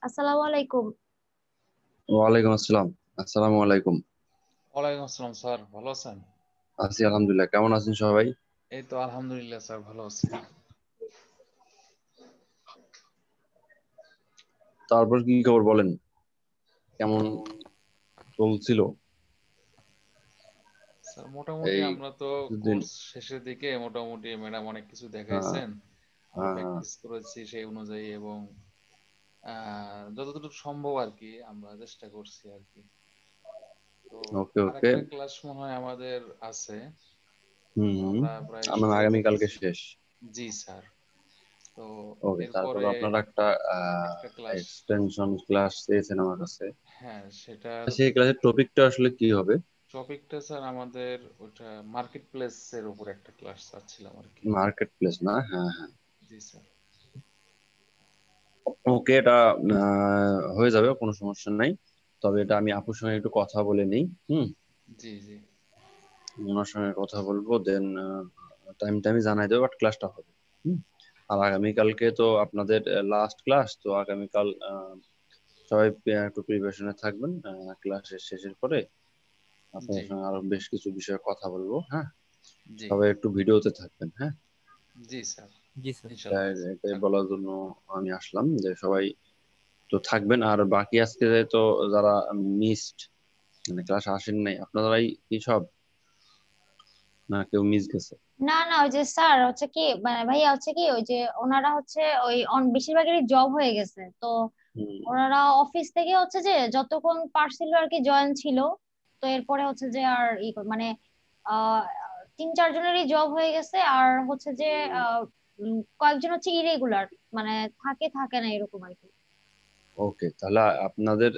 Speaker 1: আসসালামু আলাইকুম।
Speaker 7: ওয়ালাইকুম আসসালাম। আসসালামু আলাইকুম।
Speaker 2: ওয়ালাইকুম আসসালাম স্যার, ভালো আছেন?
Speaker 7: আছি আলহামদুলিল্লাহ। কেমন আছেন সবাই?
Speaker 2: এই তো আলহামদুলিল্লাহ স্যার, ভালো আছি।
Speaker 7: তারপর কি খবর বলেন, কেমন চলছিল
Speaker 2: স্যার মোটামুটি
Speaker 7: এই
Speaker 2: আমরা তো
Speaker 7: কিছুদিন?
Speaker 2: কোর্স শেষের দিকে মোটামুটি ম্যাডাম অনেক কিছু
Speaker 7: হ্যাঁ
Speaker 2: দেখাইছেন, আমরা
Speaker 7: হ্যাঁ
Speaker 2: প্র্যাকটিস করেছি সেই অনুযায়ী, এবং যতটুকু সম্ভব আর কি আমরা চেষ্টা করছি আর কি। তো
Speaker 7: ওকে ওকে।
Speaker 2: আরেকটা ক্লাস মনে হয় আমাদের আছে, তো
Speaker 7: হুম,
Speaker 2: আমরা প্রায়
Speaker 7: আমার
Speaker 2: শুরু
Speaker 7: আগামীকালকে
Speaker 2: করতেছি।
Speaker 7: শেষ।
Speaker 2: জি স্যার। তো
Speaker 7: ওকে, তারপর
Speaker 2: এরপরে
Speaker 7: আপনারা একটা
Speaker 2: একটা ক্লাস,
Speaker 7: এক্সটেনশন ক্লাস চেয়েছেন আমার কাছে।
Speaker 2: হ্যাঁ সেটার
Speaker 7: সেই ক্লাসের টপিকটা আসলে কি হবে?
Speaker 2: টপিকটা স্যার আমাদের ওটা মার্কেট প্লেসের উপর একটা ক্লাস চাচ্ছিলাম আর কি।
Speaker 7: মার্কেট প্লেস না? হ্যাঁ হ্যাঁ,
Speaker 2: জি স্যার।
Speaker 7: ওকে, এটা হয়ে যাবে, কোনো সমস্যা নাই। তবে এটা আমি আপুর সঙ্গে একটু কথা বলে নিই।
Speaker 2: জি জি
Speaker 7: ওনার সঙ্গে কথা বলবো, দেন টাইমটা আমি জানাই দেবো, বাট ক্লাসটা হবে। হুম। আর আগামীকালকে তো আপনাদের লাস্ট ক্লাস, তো আগামীকাল সবাই একটু প্রিপারেশনে থাকবেন। ক্লাসের শেষের পরে
Speaker 2: জি
Speaker 7: আপনাদের সঙ্গে আরো বেশ কিছু বিষয়ে কথা বলবো। হ্যাঁ,
Speaker 2: জি
Speaker 7: সবাই একটু ভিডিওতে থাকবেন। হ্যাঁ,
Speaker 2: জি স্যার,
Speaker 8: জি স্যার।
Speaker 2: ইনশাল্লাহ
Speaker 7: এটাই
Speaker 2: থাকবো।
Speaker 7: বলার জন্য আমি আসলাম যে সবাই তো থাকবেন। আর বাকি আজকে তো যারা মিসড, মানে ক্লাস আসেন নাই, আপনারাই কি সব, না কেউ মিস গেছে?
Speaker 1: না না, ওই যে স্যার হচ্ছে কি, মানে ভাইয়া হচ্ছে কি, ওই যে ওনারা হচ্ছে ওই বেশিরভাগেরই জব হয়ে গেছে, তো
Speaker 7: হুম।
Speaker 1: ওনারা অফিস থেকে হচ্ছে যে যতক্ষণ পারছিল আর কি জয়েন ছিল। তো এরপরে হচ্ছে যে আর মানে আহ 3-4 জনেরই জব হয়ে গেছে, আর হচ্ছে যে কয়েকজন হচ্ছে ইরেগুলার, মানে থাকে থাকে না এরকম আর কি।
Speaker 7: ওকে, তাহলে আপনাদের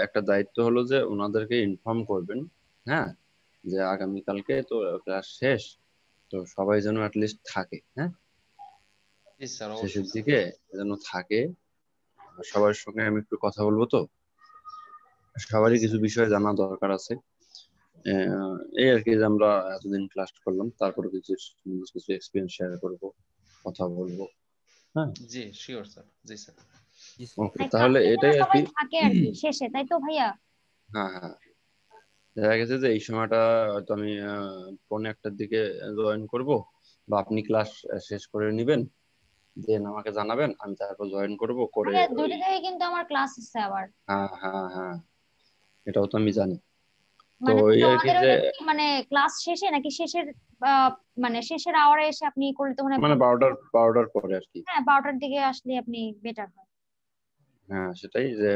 Speaker 7: একটা দায়িত্ব হলো যে ওনাদেরকে ইনফর্ম করবেন। হ্যাঁ, যে আগামীকালকে তো ক্লাস শেষ, তো সবাই যেন অ্যাটলিস্ট থাকে। হ্যাঁ,
Speaker 2: জি স্যার,
Speaker 7: শেষের
Speaker 2: অবশ্যই স্যার।
Speaker 7: দিকে যেন থাকে। আর সবার সঙ্গে আমি একটু কথা বলবো, তো
Speaker 2: জি
Speaker 7: সবারই কিছু
Speaker 2: স্যার।
Speaker 7: বিষয় জানা দরকার আছে। এই আর কি, যে আমরা এতদিন ক্লাস করলাম, তারপরে কিছু কিছু এক্সপিরিয়েন্স শেয়ার করব, কথা বলবো। হ্যাঁ,
Speaker 2: জি শিওর স্যার। জি স্যার।
Speaker 8: জি স্যার।
Speaker 7: ওকে,
Speaker 1: মানে
Speaker 7: তাহলে
Speaker 1: ক্লাসে যেন
Speaker 7: এটাই আর
Speaker 1: সবাই
Speaker 7: কি।
Speaker 1: থাকে আর কি শেষে, তাই তো ভাইয়া?
Speaker 7: হ্যাঁ হ্যাঁ, দেখা গেছে যে এই সময়টা হয়তো আমি 1:45-টার দিকে জয়েন করব, বা আপনি ক্লাস শেষ করে নেবেন, দেন আমাকে জানাবেন, আমি তারপর জয়েন করব করে
Speaker 1: ভাইয়া
Speaker 7: ওই।
Speaker 1: 2টা থেকে কিন্তু আমার ক্লাস আছে আবার।
Speaker 7: হ্যাঁ হ্যাঁ হ্যাঁ, এটাও তো আমি জানি। তো
Speaker 1: মানে
Speaker 7: এই
Speaker 1: তো
Speaker 7: আর কি
Speaker 1: আমাদের
Speaker 7: যে,
Speaker 1: ওটা কি মানে ক্লাস শেষে নাকি শেষের মানে শেষের আওয়ারে এসে আপনি করলে তো মানে
Speaker 7: মানে 12টার পরে আর কি।
Speaker 1: হ্যাঁ 12টার দিকে আসলে আপনি বেটার হয়।
Speaker 7: হ্যাঁ, সেটাই, যে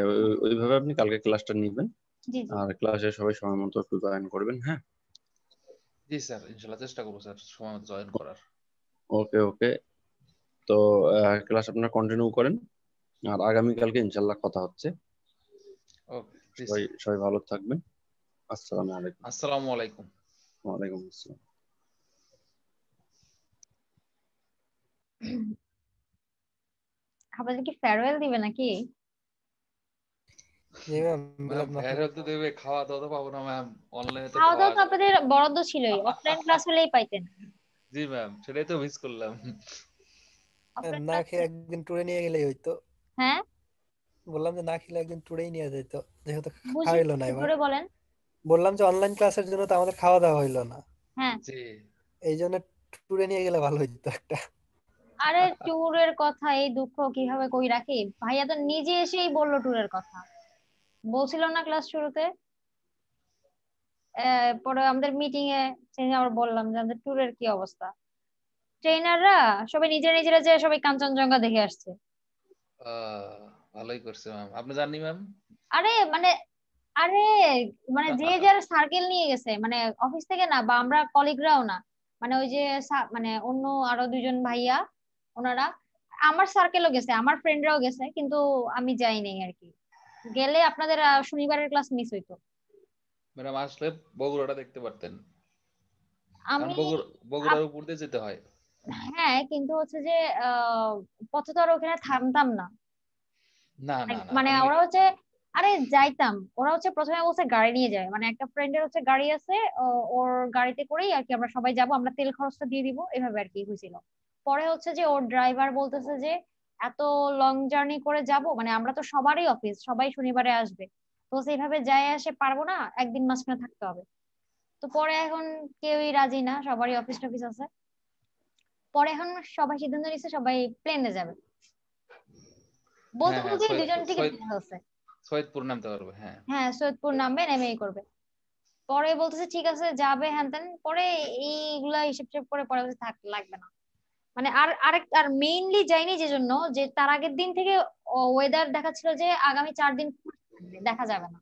Speaker 7: ওইভাবে আপনি কালকে ক্লাসটা নিবেন।
Speaker 1: জি জি।
Speaker 7: আর ক্লাসে সবাই সময় মতো একটু জয়েন করবেন। হ্যাঁ,
Speaker 2: জি স্যার, ইনশাল্লাহ চেষ্টা করবো স্যার সময় মতো জয়েন করার।
Speaker 7: ওকে ওকে। তো ক্লাস আপনারা কন্টিনিউ করেন, আর আগামীকালকে ইনশাল্লাহ কথা হচ্ছে।
Speaker 2: ওকে। জি
Speaker 7: সবাই সবাই ভালো থাকবেন। আসসালামু আলাইকুম।
Speaker 2: আসসালামু আলাইকুম।
Speaker 7: ওয়ালাইকুম আসসালাম।
Speaker 1: আপনাদের কি ফেয়ারওয়েল দিবে নাকি?
Speaker 5: জি ম্যাম,
Speaker 2: ম্যাম
Speaker 5: মিলাদ মাহফিল।
Speaker 2: ফেয়ারওয়েল তো দেবে, খাওয়া দাওয়া তো পাবো না ম্যাম, অনলাইনে তো
Speaker 1: খাওয়া
Speaker 2: খাওয়া
Speaker 1: দাওয়া তো আপনাদের বরাদ্দ ছিলই, অফলাইন ক্লাস হলেই পাইতেন।
Speaker 2: জি ম্যাম, সেটাই তো মিস করলাম।
Speaker 5: ম্যাম,
Speaker 1: অফলাইন
Speaker 5: না
Speaker 1: ক্লাস,
Speaker 5: খেয়ে একদিন ট্যুরে নিয়ে গেলেই হইতো।
Speaker 1: হ্যাঁ
Speaker 5: বললাম যে না খেলে একদিন ট্যুরেই নিয়ে যেত, যেহেতু
Speaker 1: বুঝি,
Speaker 5: খাওয়াইলো না এবার।
Speaker 1: জোরে বলেন।
Speaker 5: বললাম যে অনলাইন ক্লাসের জন্য তো আমাদের খাওয়া দাওয়া হইলো না,
Speaker 1: হ্যাঁ,
Speaker 2: জি।
Speaker 5: এই জন্য ট্যুরে নিয়ে গেলে ভালো হইতো একটা।
Speaker 1: আরে ট্যুরের কথা এই দুঃখ কিভাবে কই রাখি, ভাইয়া তো নিজে এসেই বললো ট্যুরের কথা, বলছিল না ক্লাস শুরুতে। পরে আমাদের মিটিং এ আবার বললাম যে আমাদের ট্যুরের কি অবস্থা। ট্রেনাররা সবাই নিজেরা নিজেরা যে সবাই কাঞ্চনজঙ্ঘা দেখে আসছে।
Speaker 2: ভালোই করছে ম্যাম, আপনি জাননি ম্যাম?
Speaker 1: আরে মানে, আরে মানে যে যার সার্কেল নিয়ে গেছে, মানে অফিস থেকে না, বা আমরা কলিগরাও না, মানে ওই যে মানে অন্য আরো দুজন ভাইয়া, ওনারা আমার সার্কেলও গেছে, আমার ফ্রেন্ডরাও গেছে, কিন্তু আমি যাই নাই আর কি। গেলে আপনাদের শনিবারের ক্লাস মিস হইতো।
Speaker 2: ম্যাডাম আসলে বগুড়াটা দেখতে পারতেন, কারণ
Speaker 1: আমি
Speaker 2: বগুড়ার উপর দিয়ে যেতে হয়।
Speaker 1: হ্যাঁ, কিন্তু হচ্ছে যে আহ পথে তো আর ওখানে থামতাম না।
Speaker 2: না না না,
Speaker 1: মানে
Speaker 2: আপনি
Speaker 1: ওরা হচ্ছে, আরে যাইতাম, ওরা হচ্ছে প্রথমে বলছে গাড়ি নিয়ে যায়, মানে একটা ফ্রেন্ডের হচ্ছে গাড়ি আছে, ওর গাড়িতে করেই আর কি আমরা সবাই যাব, আমরা তেল খরচটা দিয়ে দিব, এভাবে আর কি হয়েছিল। পরে হচ্ছে যে ওর ড্রাইভার বলতেছে যে এত লং জার্নি করে যাব, মানে আমরা তো সবারই অফিস, সবাই শনিবারে আসবে, তো সেইভাবে যায় আসে পারবো না, একদিন মাঝখানে থাকতে হবে। তো পরে এখন কেউই রাজি না, সবারই অফিস টফিস আছে। পরে এখন সবাই সিদ্ধান্ত নিচ্ছে সবাই প্লেনে যাবে, বলতে
Speaker 2: হ্যাঁ হ্যাঁ,
Speaker 1: বলতে দুজন টিকিট নিয়ে ফেলছে।
Speaker 2: সৈয়দপুর নামতে পারবে, হ্যাঁ।
Speaker 1: হ্যাঁ, সৈয়দপুর নামবে, নেমেই করবে। পরে বলতেছে ঠিক আছে যাবে হ্যান ত্যান, পরে এইগুলা হিসেব টিসেব করে পরে বলছে থাক লাগবে না। মানে আর মেইনলি যাইনি যে জন্য, যে তার আগের দিন থেকে ওয়েদার দেখাচ্ছিল যে আগামী 4 দিন দেখা যাবে না।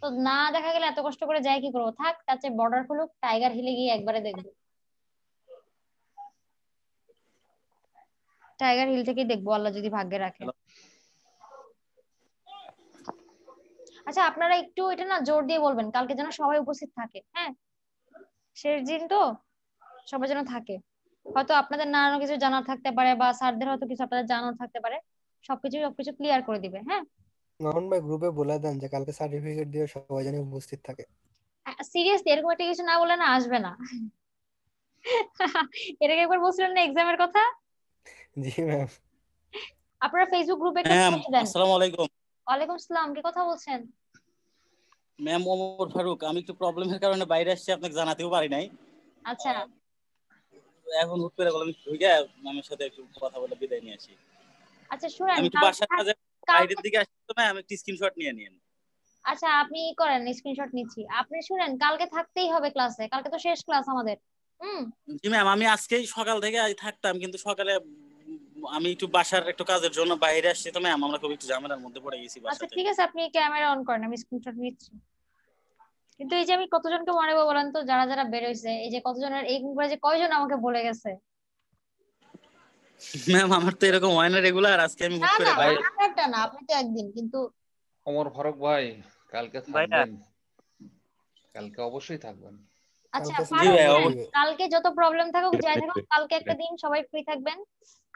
Speaker 1: তো না দেখা গেলে এত কষ্ট করে যাই কি করবো, থাক তার চেয়ে বর্ডার খুলুক, টাইগার হিলে গিয়ে একবারে দেখবো, টাইগার হিল থেকেই দেখবো আল্লাহ যদি ভাগ্যে রাখে। আচ্ছা আপনারা একটু এটা না জোর দিয়ে বলবেন, কালকে যেন সবাই উপস্থিত থাকে, হ্যাঁ, শেষ দিন তো, সবাই যেন থাকে। হয়তো আপনাদের নানান কিছু জানার থাকতে পারে, বা স্যারদের হয়তো কিছু আপনাদের জানার থাকতে পারে, সবকিছু সবকিছু ক্লিয়ার করে দিবে, হ্যাঁ।
Speaker 5: নয়ন ভাই গ্রুপে বলে দেন যে কালকে সার্টিফিকেট দিয়ে সবাই যেন উপস্থিত থাকে।
Speaker 1: সিরিয়াসলি এরকম একটা কিছু না বলে না আসবে না। এর আগে একবার বলছিলেন না এক্সামের কথা।
Speaker 5: জি ম্যাম।
Speaker 1: আপনারা ফেসবুক গ্রুপে একটা
Speaker 8: ম্যাম
Speaker 1: পোস্ট দেন।
Speaker 8: আসসালামু আলাইকুম।
Speaker 1: ওয়ালাইকুম আসসালাম, কি কথা বলছেন?
Speaker 8: ম্যাম ওমর ফারুক, আমি একটু প্রবলেমের কারণে বাইরে আসছি, আপনাকে জানাতেও পারি নাই।
Speaker 1: আচ্ছা
Speaker 8: এখন হুট করে বললাম একটু ঢুকে ম্যামের সাথে একটু কথা বলে বিদায় নিয়ে আসি।
Speaker 1: আচ্ছা শুনেন,
Speaker 8: আমি একটু
Speaker 1: কালকে
Speaker 8: বাসার কাজে বাইরের দিকে আসছি, তো ম্যাম একটু স্ক্রিনশট নিয়ে নিন।
Speaker 1: আচ্ছা আপনি করেন, স্ক্রিনশট নিচ্ছি। আপনি শুনেন, কালকে থাকতেই হবে ক্লাসে, কালকে তো শেষ ক্লাস আমাদের। হুম।
Speaker 8: জি ম্যাম, আমি আজকেই সকাল থেকে আজ থাকতাম, কিন্তু সকালে আমি একটু বাসার একটু কাজের জন্য বাইরে আসছি, তো ম্যাম আমরা খুব একটু ঝামেলার মধ্যে পড়ে গেছি
Speaker 1: আচ্ছা
Speaker 8: বাসাতে।
Speaker 1: ঠিক আছে, আপনি ক্যামেরা অন করেন, আমি স্ক্রিনশট নিচ্ছি। কিন্তু এই যে আমি কতজনকে মানাবো বলেন তো, যারা যারা বের হয়েছে, এই যে কতজনের এই করে যে কয়জন আমাকে বলে গেছে।
Speaker 8: ম্যাম আমার তো এরকম হয় না রেগুলার, আজকে আমি
Speaker 1: না
Speaker 8: হুট করে
Speaker 1: না,
Speaker 2: ভাই,
Speaker 1: আপনারটা না, আপনি তো একদিন কিন্তু।
Speaker 2: ওমর ফারুক ভাই, কালকে
Speaker 8: ভাইয়া।
Speaker 2: থাকবেন? কালকে অবশ্যই থাকবেন।
Speaker 1: আচ্ছা
Speaker 5: কালকে
Speaker 8: জি
Speaker 1: ফারুক
Speaker 8: ভাই
Speaker 1: শুনেন,
Speaker 8: অবশ্যই।
Speaker 1: কালকে যত প্রবলেম থাকুক যাই থাকুক, কালকে একটা দিন সবাই ফ্রি থাকবেন।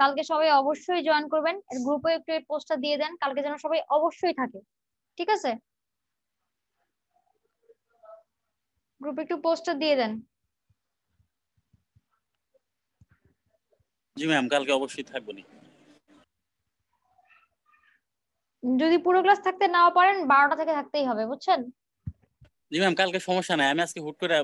Speaker 1: কালকে সবাই অবশ্যই জয়েন করবেন, এর গ্রুপে একটু এই পোস্টটা দিয়ে দেন, কালকে যেন সবাই অবশ্যই থাকে, ঠিক আছে? গ্রুপে একটু পোস্টটা দিয়ে দেন।
Speaker 8: জি ম্যাম কালকে অবশ্যই থাকবো নি।
Speaker 1: যদি পুরো ক্লাস থাকতে নাও পারেন, 12টা থেকে থাকতেই হবে, বুঝছেন?
Speaker 8: জি ম্যাম কালকে সমস্যা নাই, আমি আজকে হুট করে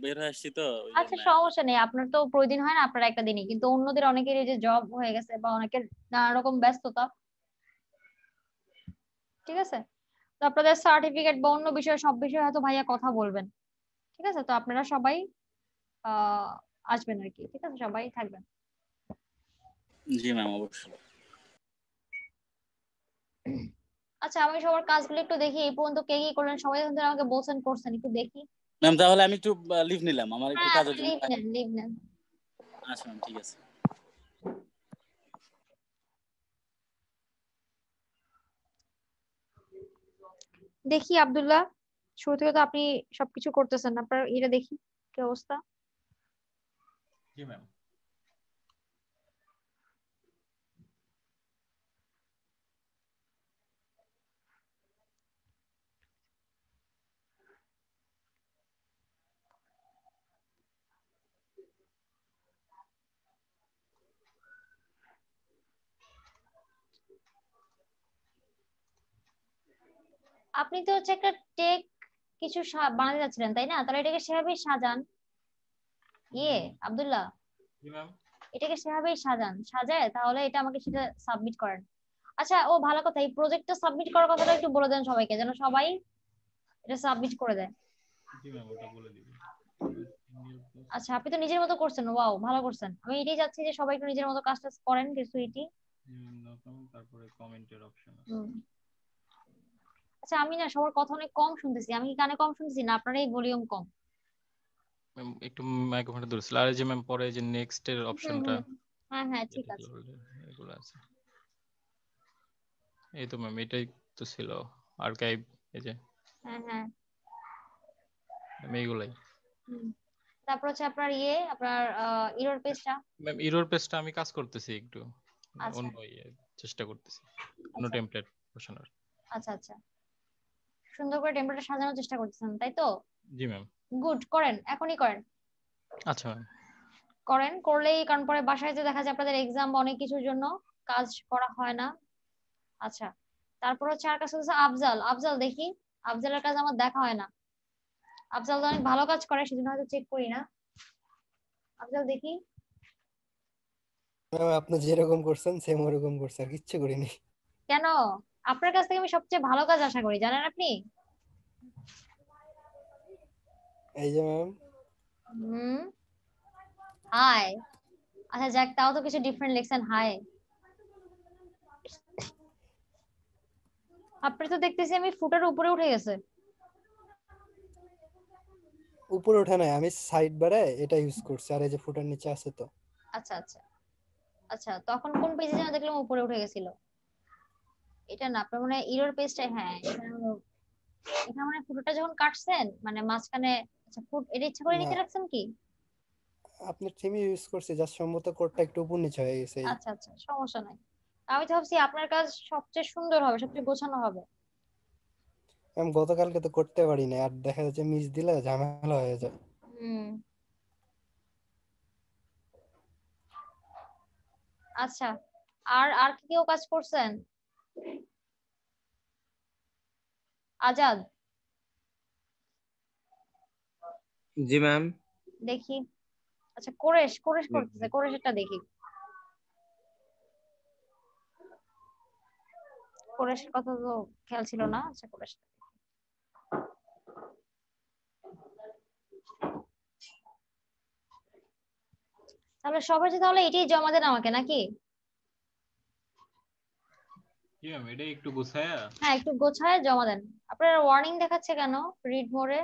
Speaker 8: বের হয়ে আসছি, তো ওই
Speaker 1: আচ্ছা
Speaker 8: জন্য।
Speaker 1: সমস্যা নেই, আপনার তো প্রতিদিন হয় না, আপনার একটা দিনই, কিন্তু অন্যদের অনেকের এই যে জব হয়ে গেছে, বা অনেকের নানা রকম ব্যস্ততা, ঠিক আছে? তো আপনাদের সার্টিফিকেট বা অন্য বিষয়ে সব বিষয়ে হয়তো ভাইয়া কথা বলবেন, ঠিক আছে? তো আপনারা সবাই আহ আসবেন আর কি, ঠিক আছে, সবাই থাকবেন।
Speaker 8: জি ম্যাম অবশ্যই।
Speaker 1: আচ্ছা আমি সবার কাজগুলো একটু দেখি, এই পর্যন্ত কে কি করলেন, সবাই কিন্তু আমাকে বলছেন করছেন, একটু দেখি।
Speaker 8: ম্যাম তাহলে আমি একটু লিভ নিলাম, আমার একটু
Speaker 1: হ্যাঁ আপনি
Speaker 8: কাজের জন্য।
Speaker 1: লিভ নেন, লিভ নেন।
Speaker 8: আচ্ছা ম্যাম ঠিক আছে।
Speaker 1: দেখি আব্দুল্লাহ, শুরু থেকে তো আপনি সবকিছু করতেছেন, আপনার এটা দেখি কি অবস্থা।
Speaker 3: জি ম্যাম।
Speaker 1: আপনি তো হচ্ছে একটা টেক কিছু বানাতে যাচ্ছিলেন তাই না? তাহলে এটাকে সেভাবেই সাজান। ইয়ে আব্দুল্লাহ,
Speaker 3: জি ম্যাম।
Speaker 1: এটাকে সেভাবেই সাজান, সাজায় তাহলে এটা আমাকে সেটা সাবমিট করেন। আচ্ছা, ও ভালো কথা, এই প্রজেক্টটা সাবমিট করার কথাটা একটু বলে দেন সবাইকে, যেন সবাই এটা সাবমিট করে দেয়।
Speaker 3: জি ম্যাম, ওটা বলে দিবি।
Speaker 1: আচ্ছা, আপনি তো নিজের মতো করছেন, ওয়াও ভালো করছেন। আমি এটাই চাচ্ছি যে সবাই একটু নিজের মতো কাজটা করেন কিছু এটি।
Speaker 3: তারপরে কমেন্টের অপশন আছে।
Speaker 1: আচ্ছা, আমি না সবার কথা অনেক কম শুনতেছি, আমি কি কানে কম শুনতেছি না আপনারই ভলিউম কম?
Speaker 3: ম্যাম একটু মাইক্রোফোনটা ধরেছিল। আর এই যে ম্যাম পরে যে নেক্সট এর অপশনটা,
Speaker 1: হ্যাঁ হ্যাঁ ঠিক আছে।
Speaker 3: এগুলো আছে। এই তো ম্যাম, এটাই তো ছিল আর্কাইভ, এই যে
Speaker 1: হ্যাঁ হ্যাঁ।
Speaker 3: এইগুলাই।
Speaker 1: তারপর হচ্ছে আপনার আপনার ইরর পেজটা।
Speaker 3: ম্যাম এরর পেজটা আমি কাজ করতেছি একটু,
Speaker 1: আচ্ছা
Speaker 3: অন্য চেষ্টা করতেছি অন্য
Speaker 1: আচ্ছা
Speaker 3: টেমপ্লেট বসানোর।
Speaker 1: আচ্ছা আচ্ছা, সুন্দর করে টেমপ্লেটটা সাজানোর চেষ্টা করতেছেন তাই তো?
Speaker 3: জি ম্যাম।
Speaker 1: গুড, করেন, এখনই করেন।
Speaker 3: আচ্ছা ম্যাম।
Speaker 1: করেন, করলেই, কারণ পরে বাসায় যে দেখা যায় আপনাদের এক্সাম বা অনেক কিছুর জন্য কাজ করা হয় না। আচ্ছা, তারপর হচ্ছে আর কাজ হচ্ছে আফজাল। আফজাল দেখি, আফজালের কাজ আমার দেখা হয় না। আফজাল তো অনেক ভালো কাজ করে, সেজন্য হয়তো চেক করি না। আফজাল দেখি।
Speaker 5: ম্যাম আপনি যেরকম করছেন সেম ওরকম করছে, আর কিচ্ছু করিনি।
Speaker 1: কেন? আপনার কাছ থেকে আমি সবচেয়ে ভালো কাজ আশা করি, জানেন আপনি?
Speaker 5: এই যে ম্যাম,
Speaker 1: হুম, হাই। আচ্ছা যাক, তাও তো কিছু ডিফারেন্ট লিখছেন, হাই। আপনি তো দেখতেছি আমি ফুটার উপরে উঠে গেছে।
Speaker 5: উপরে ওঠা নাই, আমি সাইড বারে এটা ইউজ করছি, আর এই যে ফুটার নিচে আছে তো।
Speaker 1: আচ্ছা আচ্ছা আচ্ছা, তখন কোন পেজে যেন দেখলাম উপরে উঠে গেছিল। এটা না, আপনার মনে হয় ইরর পেজটা, হ্যাঁ এখানে মানে ফুটোটা যখন কাটছেন মানে মাঝখানে, আচ্ছা ফুট এটা ইচ্ছা করে
Speaker 5: না,
Speaker 1: লিখে রাখছেন কি?
Speaker 5: আপনার থিমই ইউজ করছি, যার সম্ভবত কোডটা একটু উপর নিচে হয়ে গেছে এই।
Speaker 1: আচ্ছা আচ্ছা, সমস্যা নাই। আমি তো ভাবছি আপনার কাজ সবচেয়ে সুন্দর হবে, সবচেয়ে গোছানো হবে।
Speaker 5: আমি গতকালকে তো করতে পারি না, আর দেখা যাচ্ছে মিস দিলে ঝামেলা হয়ে যায়।
Speaker 1: হুম। আচ্ছা, আর আর কি কেউ কাজ করছেন? আজাদ
Speaker 6: জি ম্যাম।
Speaker 1: দেখি। আচ্ছা, কোরেশ, কোরেশ করতেছে, কোরেশটা দেখি। কোরেশের কথা তো খেয়াল ছিল না। আচ্ছা, কোরেশ। তাহলে সবাই যে তাহলে এটাই জমা দেন আমাকে নাকি?
Speaker 3: কি ম্যাম, এটা একটু গুছায়া।
Speaker 1: হ্যাঁ, একটু গোছায় জমা দেন। আপনার ওয়ার্নিং দেখাচ্ছে কেন রিড মোডে?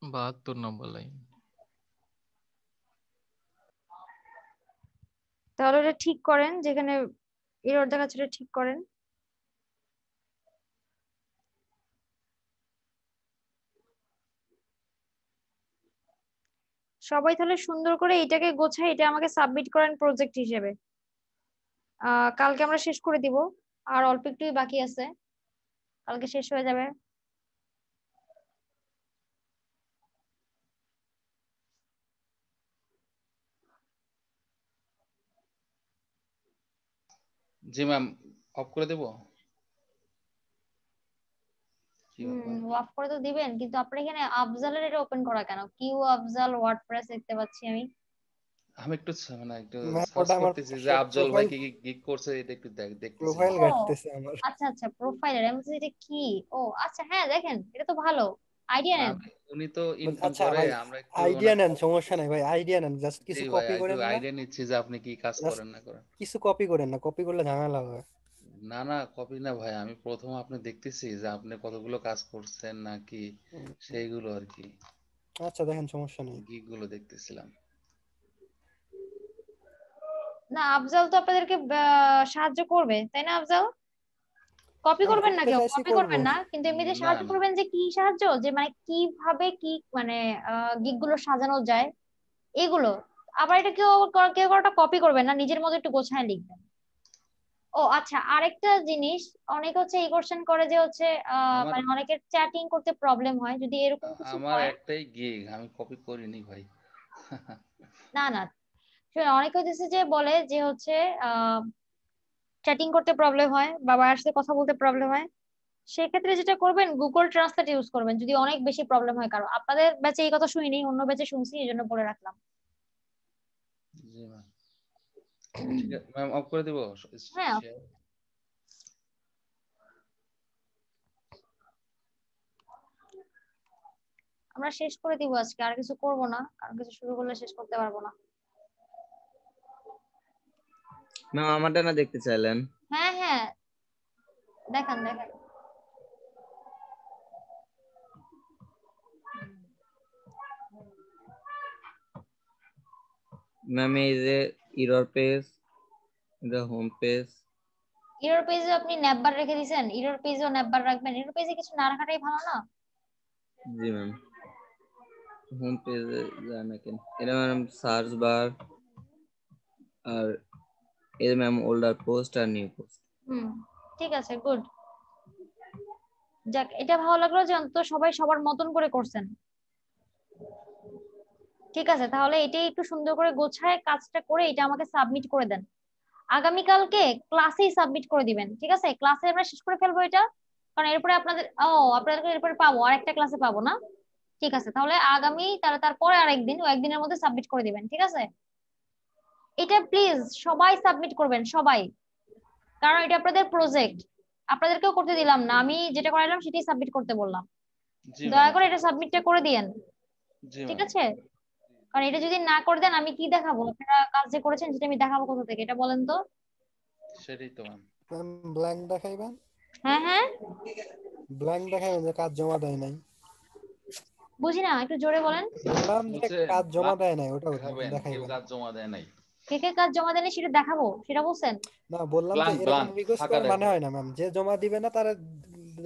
Speaker 3: 72 নম্বর লাইন।
Speaker 1: তাহলে এটা ঠিক করেন, যেখানে এরর দেখাচ্ছে এটা ঠিক করেন। সবাই তাহলে সুন্দর করে এটাকে গোছায় এটা আমাকে সাবমিট করেন প্রজেক্ট হিসেবে। কালকে আমরা শেষ করে দিব, আর অল্প একটুই বাকি আছে, কালকে শেষ হয়ে যাবে।
Speaker 2: জি ম্যাম, অফ করে দেবো? কি ব্যাপার?
Speaker 1: ওয়াফ করে তো দিবেন, কিন্তু আপনার এখানে আফজালের এটা ওপেন করা কেন? কিউ আফজাল ওয়ার্ডপ্রেস দেখতে পাচ্ছি আমি।
Speaker 2: আমি একটু মানে একটু
Speaker 5: ম্যাম
Speaker 2: সার্চ
Speaker 5: ওটা আমার
Speaker 2: করতেছি যে আফজল ভাই
Speaker 5: প্রোফাইল,
Speaker 2: কি কি গিগ করছে, এটা একটু দেখতেছি।
Speaker 5: প্রোফাইল
Speaker 1: ও
Speaker 5: ঘাটতেছে আমার।
Speaker 1: আচ্ছা আচ্ছা, প্রোফাইলের আমি বলছি এটা কি। ও আচ্ছা, হ্যাঁ দেখেন, এটা তো ভালো আইডিয়া নেন।
Speaker 2: উনি তো ইনকাম
Speaker 5: আচ্ছা
Speaker 2: করে,
Speaker 5: ভাই,
Speaker 2: আমরা একটু
Speaker 5: আইডিয়া
Speaker 2: ওনার।
Speaker 5: নেন, সমস্যা নাই ভাই, আইডিয়া নেন, জাস্ট
Speaker 2: জি
Speaker 5: কিছু
Speaker 2: ভাই,
Speaker 5: কপি
Speaker 2: একটু
Speaker 5: করেন না।
Speaker 2: আইডিয়া নিচ্ছি যে আপনি কি কাজ
Speaker 5: জাস্ট
Speaker 2: করেন না করেন।
Speaker 5: কিছু কপি করেন না, কপি করলে ঝামেলা হবে।
Speaker 2: না না, কপি না ভাই, আমি প্রথম আপনি দেখতেছি যে আপনি কতগুলো কাজ করছেন নাকি,
Speaker 5: হুম,
Speaker 2: সেইগুলো আর কি,
Speaker 5: আচ্ছা দেখেন, সমস্যা নেই।
Speaker 2: গিগ গুলো দেখতেছিলাম।
Speaker 1: না, আফজাল তো আপনাদেরকে সাহায্য করবে তাই না আফজাল? কপি করবেন না,
Speaker 5: করতে
Speaker 1: কেউ
Speaker 5: চাইছি
Speaker 1: কপি
Speaker 5: করবো।
Speaker 1: করবেন না, কিন্তু এমনিতে
Speaker 2: না
Speaker 1: সাহায্য
Speaker 2: না
Speaker 1: করবেন যে কি সাহায্য, যে মানে কিভাবে কি মানে গিগ গুলো সাজানো যায় এগুলো। আবার এটা কেউ কেউ কারোটা কপি করবেন না, নিজের মতো একটু গোছায় লিখবেন। ও আচ্ছা, আরেকটা জিনিস, অনেকে হচ্ছে এই কোশ্চেন করে যে হচ্ছে
Speaker 2: আমার
Speaker 1: মানে অনেকের চ্যাটিং করতে প্রবলেম হয়, যদি এরকম কিছু
Speaker 2: আমার
Speaker 1: হয়।
Speaker 2: একটাই গিগ, আমি কপি করিনি ভাই।
Speaker 1: না না, অনেকে হচ্ছে যে বলে যে হচ্ছে চ্যাটিং করতে প্রবলেম হয় বা বাবার সাথে কথা বলতে প্রবলেম হয়, সেক্ষেত্রে যেটা করবেন গুগল ট্রান্সলেট ইউজ করবেন, যদি অনেক বেশি প্রবলেম হয় কারো। আপনাদের ব্যাচে এই কথা শুনিনি, অন্য ব্যাচে শুনছি, এই জন্য বলে রাখলাম।
Speaker 2: জি ম্যাম। ঠিক আছে ম্যাম, অফ করে দিব
Speaker 1: হ্যাঁ,
Speaker 2: share?
Speaker 1: আমরা শেষ করে দিব আজকে, আর কিছু করব না, আর কিছু শুরু করলে শেষ করতে পারবো না।
Speaker 6: ম্যাম আমারটা না দেখতে চাইলেন?
Speaker 1: হ্যাঁ হ্যাঁ, দেখান দেখান।
Speaker 6: ম্যাম এই যে ইরর পেজ, এটা হোম পেজ।
Speaker 1: ইরর পেজে আপনি ন্যাপবার রেখে দিয়েছেন, ইরর পেজেও ন্যাপবার রাখবেন, ইরর পেজে কিছু না রাখাটাই ভালো না?
Speaker 6: জি ম্যাম, হোম পেজে যায় না কেন? এটা ম্যাম সার্চ বার, আর এই ম্যাম ওল্ডার পোস্ট আর নিউ পোস্ট।
Speaker 1: হুম, ঠিক আছে, গুড। যাক, এটা ভালো লাগলো যে অন্তত সবাই সবার মতন করে করছেন। ঠিক আছে, তাহলে এটাই একটু সুন্দর করে গোছায় কাজটা করে এটা আমাকে সাবমিট করে দেন। আগামীকালকে ক্লাসেই সাবমিট করে দিবেন, ঠিক আছে? ক্লাসে আমরা শেষ করে ফেলবো এটা, কারণ এরপরে আপনাদেরকে এরপরে পাবো, আর একটা ক্লাসে পাবো না। ঠিক আছে, তাহলে আগামী তারপরে আরেকদিন, ও একদিনের মধ্যে সাবমিট করে দিবেন, ঠিক আছে? এটা প্লিজ সবাই সাবমিট করবেন, সবাই, কারণ এটা আপনাদের প্রজেক্ট, আপনাদেরকেও করতে দিলাম না, আমি যেটা করাইলাম সেটাই সাবমিট করতে বললাম।
Speaker 2: জি
Speaker 1: দয়া
Speaker 2: ম্যাম।
Speaker 1: করে এটা সাবমিটটা করে দিয়েন,
Speaker 2: জি
Speaker 1: ঠিক
Speaker 2: ম্যাম।
Speaker 1: আছে? কারণ এটা যদি না করে দেন আমি কি দেখাবো? আপনারা কাজ যে করেছেন সেটা আমি দেখাবো কোথা থেকে, এটা বলেন তো?
Speaker 2: সেটাই তো ম্যাম।
Speaker 5: ম্যাম ব্ল্যাঙ্ক দেখাইবেন,
Speaker 1: হ্যাঁ হ্যাঁ,
Speaker 5: ব্ল্যাঙ্ক দেখাইবেন যে কাজ জমা দেয় নাই।
Speaker 1: বুঝি না, একটু জোরে বলেন।
Speaker 5: বললাম যে
Speaker 2: বলছে
Speaker 5: কাজ জমা
Speaker 2: ব্ল্যাঙ্ক
Speaker 5: দেয় নাই, ওটা
Speaker 2: দেখাবেন, কেউ
Speaker 5: দেখাইবেন।
Speaker 2: কাজ জমা দেয় নাই।
Speaker 1: কে কে কাজ জমা দেননি সেটা দেখাবো, সেটা বলছেন?
Speaker 5: না, বললাম যে
Speaker 2: ব্ল্যাঙ্ক
Speaker 5: এরকম
Speaker 2: ব্ল্যাঙ্ক
Speaker 5: রিকোয়েস্ট
Speaker 2: ফাঁকা
Speaker 5: করার মানে
Speaker 2: দেখাবেন।
Speaker 5: হয় না ম্যাম, যে জমা দিবে না তারা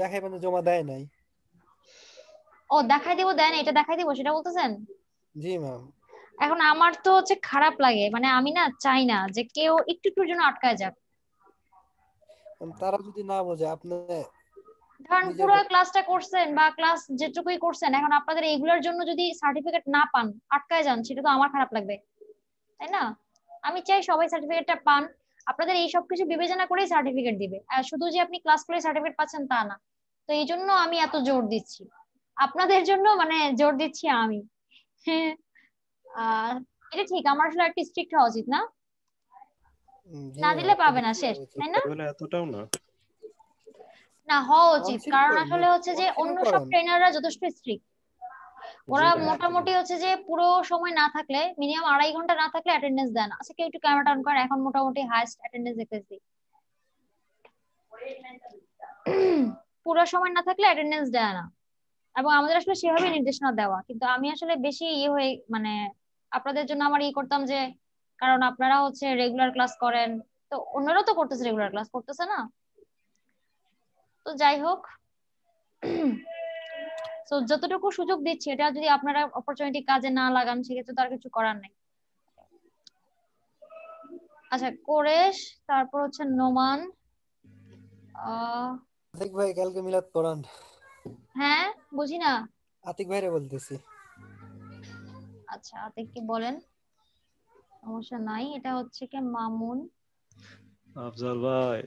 Speaker 5: দেখাইবেন যে জমা দেয় নাই।
Speaker 1: ও দেখাই দিব, দেন এটা দেখাই দিব সেটা বলতেছেন?
Speaker 5: জি ম্যাম।
Speaker 1: এখন আমার তো হচ্ছে খারাপ লাগে, মানে আমি না চাই না যে কেউ একটু একটুর জন্য আটকায় যাক।
Speaker 5: তারা যদি না বোঝে আপনি
Speaker 1: ধরেন
Speaker 5: নিজের
Speaker 1: পুরো ক্লাসটা করছেন বা ক্লাস যেটুকুই করছেন, এখন আপনাদের এইগুলোর জন্য যদি সার্টিফিকেট না পান, আটকায় যান, সেটা তো আমার খারাপ লাগবে, তাই না? আমি চাই সবাই সার্টিফিকেটটা পান। আপনাদের এই সব কিছু বিবেচনা করেই সার্টিফিকেট দিবে, আর শুধু যে আপনি ক্লাস করে সার্টিফিকেট পাচ্ছেন তা না। তো এই জন্য আমি এত জোর দিচ্ছি, আপনাদের জন্য মানে জোর দিচ্ছি আমি। হ্যাঁ, এটা ঠিক, আমার আসলে একটু স্ট্রিক্ট হওয়া উচিত না?
Speaker 5: জি
Speaker 1: না
Speaker 5: ম্যাম,
Speaker 1: দিলে পাবে
Speaker 5: আপনাদের
Speaker 1: না,
Speaker 5: কি
Speaker 1: শেষ,
Speaker 5: হওয়া উচিত?
Speaker 1: তাই না?
Speaker 7: বলে এতটাও না।
Speaker 1: না, হওয়া উচিত,
Speaker 5: কনসিডার
Speaker 1: কারণ
Speaker 5: করেন,
Speaker 1: আসলে হচ্ছে যে
Speaker 5: কনসিডার
Speaker 1: অন্য সব
Speaker 5: করেন।
Speaker 1: ট্রেনাররা যথেষ্ট স্ট্রিক্ট।
Speaker 7: জি
Speaker 1: ওরা
Speaker 7: ম্যাম।
Speaker 1: মোটামুটি হচ্ছে যে পুরো সময় না থাকলে, মিনিমাম 2.5 ঘন্টা না থাকলে অ্যাটেন্ডেন্স দেন। আচ্ছা, কেউ একটু ক্যামেরা অন করেন, এখন মোটামুটি হাইস্ট অ্যাটেন্ডেন্স দেখতেছি। পুরো সময় না থাকলে অ্যাটেন্ডেন্স দেয় না, এবং আমাদের আসলে সেভাবে নির্দেশনা দেওয়া, কিন্তু আমি আসলে বেশি ইয়ে হয়ে মানে আপনাদের জন্য আমার করতাম যে, কারণ আপনারা হচ্ছে রেগুলার ক্লাস করেন, তো অন্যরাও তো করতেছে, রেগুলার ক্লাস করতেছে না? তো যাই হোক, তো যতটুকু সুযোগ দিচ্ছি এটা যদি আপনারা অপরচুনিটি কাজে না লাগান, সেক্ষেত্রে তো আর কিছু করার নেই। আচ্ছা, কোরেশ, তারপর হচ্ছে নোমান।
Speaker 5: আতিক ভাই কালকে মিলাদ পড়ান।
Speaker 1: হ্যাঁ, বুঝি না।
Speaker 5: আতিক ভাইরে বলতেছি।
Speaker 1: আচ্ছা, আতিক কি বলেন, সমস্যা নাই। এটা হচ্ছে কি মামুন।
Speaker 7: আফজাল ভাই,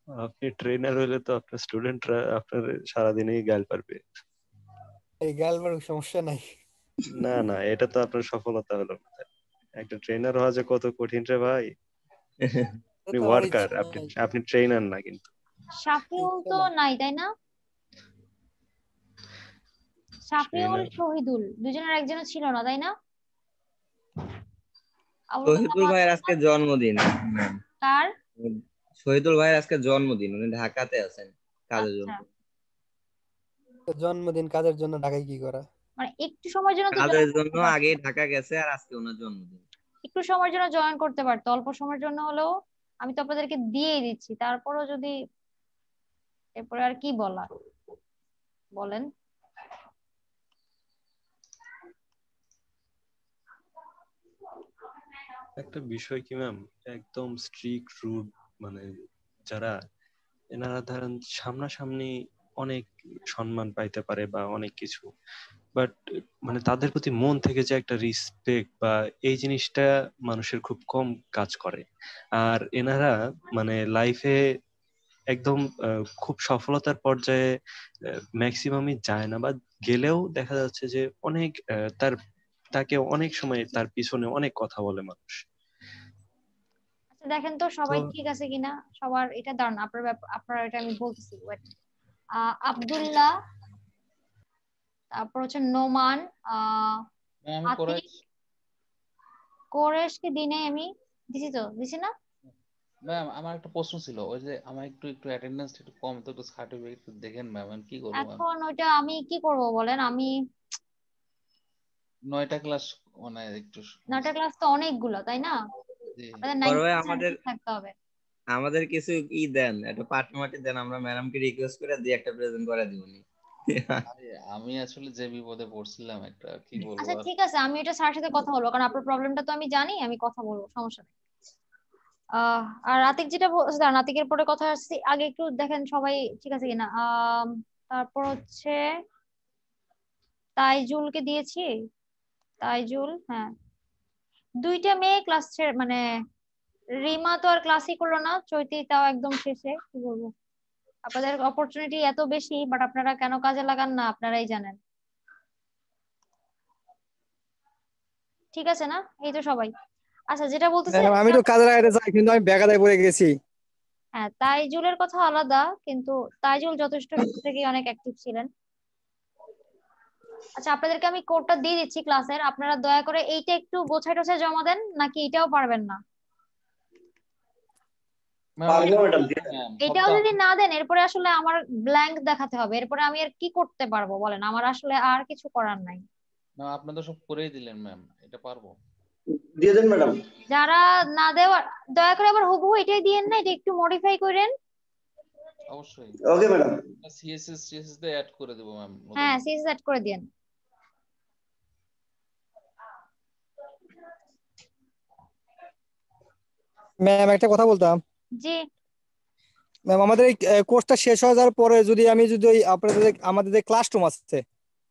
Speaker 7: আপনি ট্রেনার হইলে তো আপনার স্টুডেন্টরা আপনার সারাদিনই গাল পারবে।
Speaker 5: এই গালবার সমস্যা নাই।
Speaker 7: না না, এটা তো আপনার সফলতা হলো না। একটা ট্রেনার হওয়া যে কত কঠিন রে ভাই। আপনি
Speaker 5: তো আমার
Speaker 7: ওয়ার্কার,
Speaker 5: ইচ্ছা
Speaker 7: আপনি
Speaker 5: নাই,
Speaker 7: আপনি ট্রেনার না কিন্তু।
Speaker 1: শাফিউল
Speaker 5: ইচ্ছা
Speaker 1: তো
Speaker 5: নাই।
Speaker 1: নাই, তাই না? শাফিউল
Speaker 7: ট্রেনার
Speaker 1: শহীদুল দুজনের একজনও ছিল না, তাই না? আবুল
Speaker 6: শহীদুল
Speaker 1: কালাম
Speaker 6: ভাইয়ের
Speaker 1: আছেন না?
Speaker 6: আজকে জন্মদিন।
Speaker 1: কার?
Speaker 6: শহীদুল ভাইয়ের আজকে জন্মদিন, উনি ঢাকাতে আছেন কাজের
Speaker 1: আচ্ছা,
Speaker 6: জন্য।
Speaker 5: তো জন্মদিন কাজের জন্য ঢাকায় কি করা?
Speaker 1: মানে একটু সময়ের জন্য তো
Speaker 6: কাজের
Speaker 1: জয়েন
Speaker 6: জন্য
Speaker 1: করতে পারতো,
Speaker 6: আগে ঢাকা গেছে, আর আজকে ওনার জন্মদিন।
Speaker 1: একটু সময়ের জন্য জয়েন করতে পারতো, অল্প সময়ের জন্য হলেও। আমি তো আপনাদেরকে দিয়েই দিচ্ছি, তারপরও যদি এরপরে আর কি বলার বলেন?
Speaker 9: একটা বিষয় কি ম্যাম, একদম স্ট্রিক্ট রুড, মানে যারা এনারা ধরেন সামনাসামনি অনেক সম্মান পাইতে পারে বা অনেক কিছু, বাট মানে তাদের প্রতি মন থেকে যে একটা রিসপেক্ট বা এই জিনিসটা মানুষের খুব কম কাজ করে। আর এনারা মানে লাইফে একদম খুব সফলতার পর্যায়ে ম্যাক্সিমামই যায় না, বা গেলেও দেখা যাচ্ছে যে অনেক তাকে অনেক সময় তার পিছনে অনেক কথা বলে মানুষ।
Speaker 1: আচ্ছা দেখেন তো
Speaker 9: তো
Speaker 1: সবাই ঠিক আছে কিনা, সবার এটা দাঁড়ান, আপনারা এটা আমি বলতেছি। আব্দুল্লাহ, তারপর হচ্ছে নোমান,
Speaker 2: আমি করে
Speaker 1: আতিক, কোরেশকে দিনে আমি দিছি না?
Speaker 2: ম্যাম আমার একটা প্রশ্ন ছিল, ওই যে আমার একটু একটু অ্যাটেন্ডেন্স একটু কম, তো একটু সার্টিফিকেট দেখেন ম্যাম, আমি কি করবো ম্যাম?
Speaker 1: এখন ওইটা আমি কি করব বলেন? আমি
Speaker 2: 9টা ক্লাস মানে একটু
Speaker 1: 9টা ক্লাস তো অনেকগুলো, তাই না?
Speaker 2: জি।
Speaker 1: আপনাদের
Speaker 6: বড় ভাই
Speaker 1: 90% থাকতে হবে।
Speaker 6: আমাদের কিছু দেন, একটা পার্টি মাটি দেন, আমরা ম্যাডামকে রিকোয়েস্ট করে দিয়ে একটা প্রেজেন্ট করে দিবনি।
Speaker 2: আরে আমি আসলে যে বিপদে পড়ছিলাম একটা, কি বলবো
Speaker 1: আচ্ছা
Speaker 2: আর।
Speaker 1: ঠিক আছে, আমি এটা স্যারের সাথে কথা বলবো, কারণ আপনার প্রবলেমটা তো আমি জানি, আমি কথা বলবো, সমস্যা নেই। আর আতিক যেটা বলছে, দাঁড়ান আতিকের পরে কথা আসছে, আগে একটু দেখেন সবাই ঠিক আছে কিনা। তারপর হচ্ছে তাইজুলকে দিয়েছি, তাইজুল, হ্যাঁ। 2টা মেয়ে ক্লাস মানে রিমা তো আর ক্লাসই করলো না, চৈতি তাও একদম শেষে, কি বলবো। আপনাদের অপরচুনিটি এত বেশি, বাট আপনারা কেন কাজে লাগান না আপনারাই জানেন। ঠিক আছে না? এই তো সবাই। আচ্ছা যেটা বলতেছে,
Speaker 4: ম্যাম আমি তো কাজে লাগাইতে চাই, কিন্তু আমি বেকায়দায় পড়ে গেছি।
Speaker 1: হ্যাঁ তাইজুলের কথা আলাদা, কিন্তু তাইজুল যথেষ্ট শুরু থেকেই অনেক অ্যাক্টিভ ছিলেন। আচ্ছা আপনাদেরকে আমি কোডটা দিয়ে দিচ্ছি ক্লাসের, আপনারা দয়া করে এইটা একটু গোছায় টোছায় জমা দেন, নাকি এটাও পারবেন না? এটাও যদি না দেন এরপরে আসলে আমার ব্ল্যাঙ্ক দেখাতে হবে, এরপরে আমি আর কি করতে পারবো বলেন? আমার আসলে আর কিছু করার নাই।
Speaker 2: ম্যাম আপনি তো সব করেই দিলেন ম্যাম, এটা পারবো।
Speaker 10: দিয়ে দেন ম্যাডাম।
Speaker 1: যারা না দেওয়ার দয়া করে আবার হুবহু এটাই দিয়েন না, এটা একটু মডিফাই করেন।
Speaker 2: অবশ্যই।
Speaker 10: Okay madam.
Speaker 2: সিএসএস দিয়ে অ্যাড করে দেব ম্যাম।
Speaker 1: হ্যাঁ সিএসএস অ্যাড করে দিয়েন।
Speaker 4: ম্যাম একটা কথা বলতাম।
Speaker 1: জি
Speaker 4: ম্যাম আমাদের এই কোর্সটা শেষ হয়ে যাওয়ার পরে যদি আমি যদি ওই আপনাদের আমাদের যে ক্লাসরুম আছে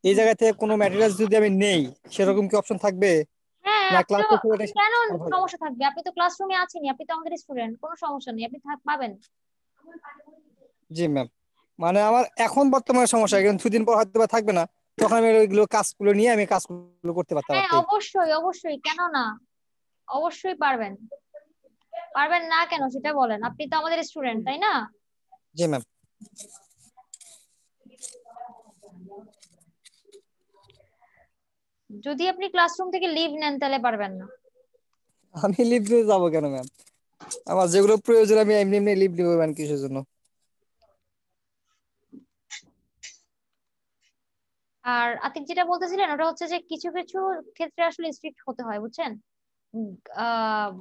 Speaker 4: এই জায়গা থেকে কোনো ম্যাটেরিয়ালস যদি আমি নেই, সেরকম কি অপশন থাকবে?
Speaker 1: হ্যাঁ,
Speaker 4: না
Speaker 1: আপনিও
Speaker 4: ক্লাস শেষে এটা
Speaker 1: কেন
Speaker 4: start হবে?
Speaker 1: সমস্যা থাকবে? আপনি তো ক্লাসরুমে আছেনই, আপনি তো আমাদের স্টুডেন্ট, কোনো সমস্যা নেই, আপনি পাবেন।
Speaker 4: জি ম্যাম, মানে আমার এখন বর্তমানে সমস্যা, কিন্তু 2 দিন পর হয়তো বা থাকবে না, তখন আমি ওইগুলো কাজগুলো নিয়ে আমি কাজগুলো করতে পারতাম আর
Speaker 1: হ্যাঁ
Speaker 4: কি।
Speaker 1: অবশ্যই অবশ্যই, কেন না, অবশ্যই পারবেন। পারবেন না কেন সেটা বলেন, আপনি তো আমাদের স্টুডেন্ট, তাই না?
Speaker 4: জি ম্যাম।
Speaker 1: যদি আপনি ক্লাসরুম থেকে লিভ নেন তাহলে পারবেন না।
Speaker 4: আমি লিভ দিয়ে যাবো কেন ম্যাম? আমার যেগুলো প্রয়োজন আমি এমনি এমনি লিভ নিবো ম্যাম, কিসের জন্য?
Speaker 1: আর আতিক যেটা বলতেছিলেন ওটা হচ্ছে যে কিছু কিছু ক্ষেত্রে আসলে স্ট্রিক্ট হতে হয়, বুঝছেন? উম, আহ,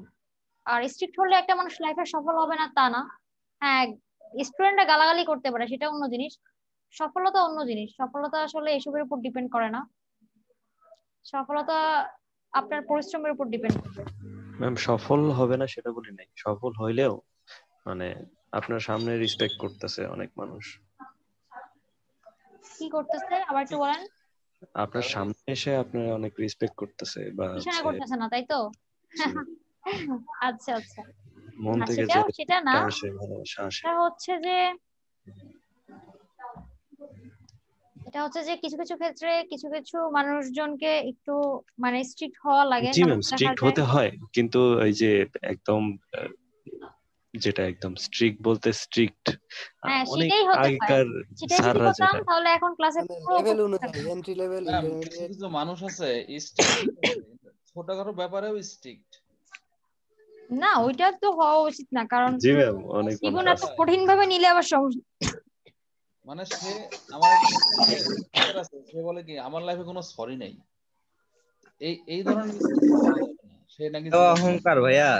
Speaker 1: আর স্ট্রিক্ট হলে একটা মানুষ লাইফে সফল হবে না তা না। হ্যাঁ স্টুডেন্টরা গালাগালি করতে পারে, সেটা অন্য জিনিস, সফলতা অন্য জিনিস। সফলতা আসলে এসবের উপর ডিপেন্ড করে না, সফলতা আপনার পরিশ্রমের উপর ডিপেন্ড করবে।
Speaker 9: ম্যাম সফল হবে না সেটা বলি নাই, সফল হইলেও মানে আপনার সামনে রেসপেক্ট করতেছে অনেক মানুষ।
Speaker 1: কি করতেছে আবার একটু বলেন?
Speaker 9: আপনার সামনে এসে আপনার অনেক রেসপেক্ট করতেছে বা
Speaker 1: ইশারা
Speaker 9: হচ্ছে
Speaker 1: করতেছে না, তাই তো? আচ্ছা আচ্ছা,
Speaker 9: মন
Speaker 1: না
Speaker 9: থেকে যে
Speaker 1: সেটা না,
Speaker 9: আসে, ভালোবাসা আসে।
Speaker 1: এটা হচ্ছে যে কিছু কিছু ক্ষেত্রে কিছু কিছু মানুষজনকে একটু মানে স্ট্রিক্ট হওয়া লাগে,
Speaker 9: জি
Speaker 1: না
Speaker 9: ম্যাম,
Speaker 1: দেখা
Speaker 9: স্ট্রিক্ট
Speaker 1: যায়।
Speaker 9: হতে হয়, কিন্তু ওই যে একদম যেটা একদম স্ট্রিক্ট বলতে স্ট্রিক্ট
Speaker 1: হ্যাঁ
Speaker 9: অনেক
Speaker 1: সেটাই হতে হয়,
Speaker 9: আগেকার
Speaker 1: সেটাই যদি
Speaker 9: স্যাররা
Speaker 1: হতাম
Speaker 9: যেটা।
Speaker 1: তাহলে এখন ক্লাসে
Speaker 4: মানে
Speaker 1: পুরো
Speaker 4: লেভেল
Speaker 1: উপস্থিত
Speaker 4: অনুযায়ী
Speaker 1: থাকতাম।
Speaker 4: এন্ট্রি লেভেল,
Speaker 2: ম্যাম কিছু
Speaker 4: ইন্টারমিডিয়েট।
Speaker 2: কিছু মানুষ আছে স্ট্রিক্ট, ছোটখাটো ব্যাপারেও স্ট্রিক্ট।
Speaker 1: না ওইটা তো হওয়া উচিত না, কারণ
Speaker 9: জি ম্যাম, অনেক মানুষ
Speaker 1: জীবন এত
Speaker 9: আছে।
Speaker 1: কঠিন ভাবে নিলে আবার সমস্যা।
Speaker 2: মানে সে আমার টিচার আছে, সে বলে কি আমার লাইফে কোনো সরি নাই, এই ধরনের strict হওয়া যাবে না। সে নাকি
Speaker 6: তো
Speaker 2: জীবন।
Speaker 6: অহংকার ভাইয়া।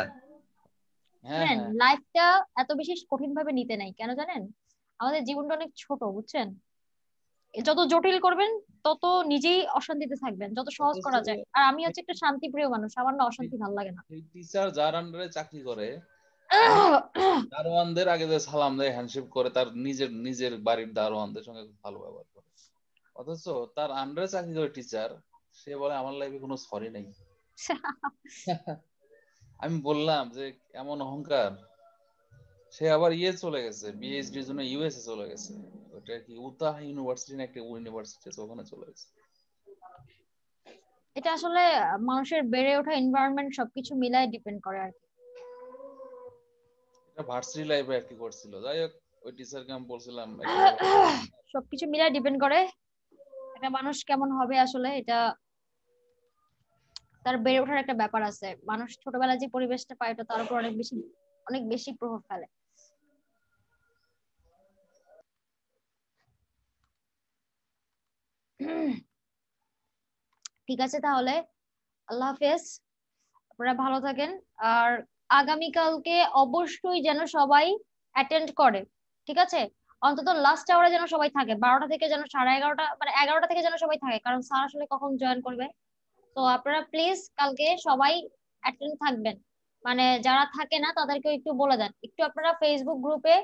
Speaker 2: হ্যাঁ হ্যাঁ
Speaker 1: লাইফটা এত বেশি কঠিন ভাবে নিতে নাই, কেন জানেন? আমাদের জীবনটা অনেক ছোট, বুঝছেন? যত জটিল করবেন তত নিজেই অশান্তিতে থাকবেন, যত সহজ
Speaker 2: অথচ
Speaker 1: করা যায়। আর আমি হচ্ছে একটা শান্তিপ্রিয় মানুষ, আমার না অশান্তি ভালো লাগে না।
Speaker 2: এই টিচার যার আন্ডারে চাকরি করে দারোয়ানদের আগে যে সালাম দেয়, হ্যান্ডশেক করে, তার নিজের নিজের বাড়ির দারোয়ানদের সঙ্গে খুব ভালো ব্যবহার করে, অথচ তার আন্ডারে চাকরি করে টিচার, সে বলে আমার লাইফে কোনো সরি নাই। আমি বললাম যে এমন অহংকার। সে আবার চলে গেছে পিএইচডির জন্য ইউএসএ চলে গেছে, ওটা কি উতাহ ইউনিভার্সিটি না একটা ইউনিভার্সিটি আছে, ওখানে চলে গেছে।
Speaker 1: এটা আসলে মানুষের বেড়ে ওঠা এনভায়রনমেন্ট সবকিছু মিলাই ডিপেন্ড করে আর কি।
Speaker 2: এটা ভার্সিটি লাইফে আর কি করছিল। যাই হোক, ওই টিচারকে আমি বলছিলাম
Speaker 1: সবকিছু মিলাই ডিপেন্ড করে একটা মানুষ কেমন হবে, আসলে এটা তার বেড়ে ওঠার একটা ব্যাপার আছে। মানুষ ছোটবেলায় যে পরিবেশটা পায় এটা তার উপর অনেক বেশি প্রভাব ফেলে। ঠিক আছে, তাহলে আল্লাহ হাফেজ, আপনারা ভালো থাকেন। আর আগামীকালকে অবশ্যই যেন সবাই অ্যাটেন্ড করে, ঠিক আছে? অন্তত লাস্ট আওয়ারে যেন সবাই থাকে, 12টা থেকে যেন 11:30, মানে 11টা থেকে যেন সবাই থাকে, কারণ স্যার আসলে কখন জয়েন করবে। তো আপনারা প্লিজ কালকে সবাই অ্যাটেন্ড থাকবেন। মানে যারা থাকে না তাদেরকে একটু বলে দেন, একটু আপনারা ফেসবুক গ্রুপে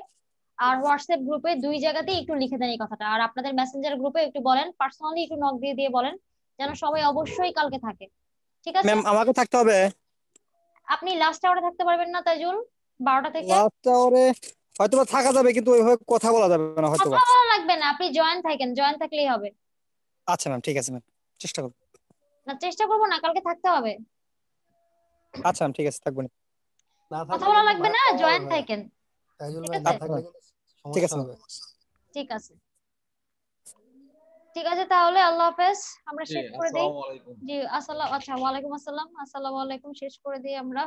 Speaker 1: আর হোয়াটসঅ্যাপ গ্রুপে দুই জায়গাতেই একটু লিখে দেন এই কথাটা। আর আপনাদের মেসেঞ্জার গ্রুপে একটু বলেন, পার্সোনালি একটু নক দিয়ে দিয়ে বলেন যেন সবাই অবশ্যই কালকে থাকে, ঠিক আছে?
Speaker 4: ম্যাম আমাকে থাকতে হবে?
Speaker 1: আপনি লাস্ট আওয়ারে থাকতে পারবেন না তাইজুল, 12টা থেকে?
Speaker 4: লাস্ট আওয়ারে হয়তো বা থাকা যাবে, কিন্তু ওইভাবে কথা বলা যাবে না হয়তো
Speaker 1: কথা
Speaker 4: বা।
Speaker 1: বলা লাগবে না, আপনি জয়েন থাকেন, জয়েন থাকলেই হবে।
Speaker 4: আচ্ছা ম্যাম, ঠিক আছে ম্যাম, চেষ্টা করবো।
Speaker 1: না চেষ্টা করবো না, কালকে থাকতে হবে।
Speaker 4: আচ্ছা ম্যাম, ঠিক আছে, থাকবো না।
Speaker 5: না
Speaker 1: কথা
Speaker 5: থাকলে
Speaker 1: বলা
Speaker 5: কিন্তু
Speaker 1: লাগবে না,
Speaker 5: ভাইয়া হবে
Speaker 1: জয়েন
Speaker 5: ভাইয়া।
Speaker 1: থাকেন,
Speaker 5: তাইজুল
Speaker 1: ঠিক
Speaker 5: ভাই
Speaker 1: আছে?
Speaker 5: না থাকলে কিন্তু
Speaker 4: ঠিক
Speaker 5: সমস্যা
Speaker 4: আছে
Speaker 5: হবে।
Speaker 1: ঠিক আছে, ঠিক আছে, তাহলে আল্লাহ হাফেজ, আমরা
Speaker 2: জি,
Speaker 1: শেষ করে দেই।
Speaker 2: আসসালামু আলাইকুম।
Speaker 1: জি আসসালাম, আচ্ছা ওয়ালাইকুম আসসালাম, আসসালামু আলাইকুম, শেষ করে দিই আমরা।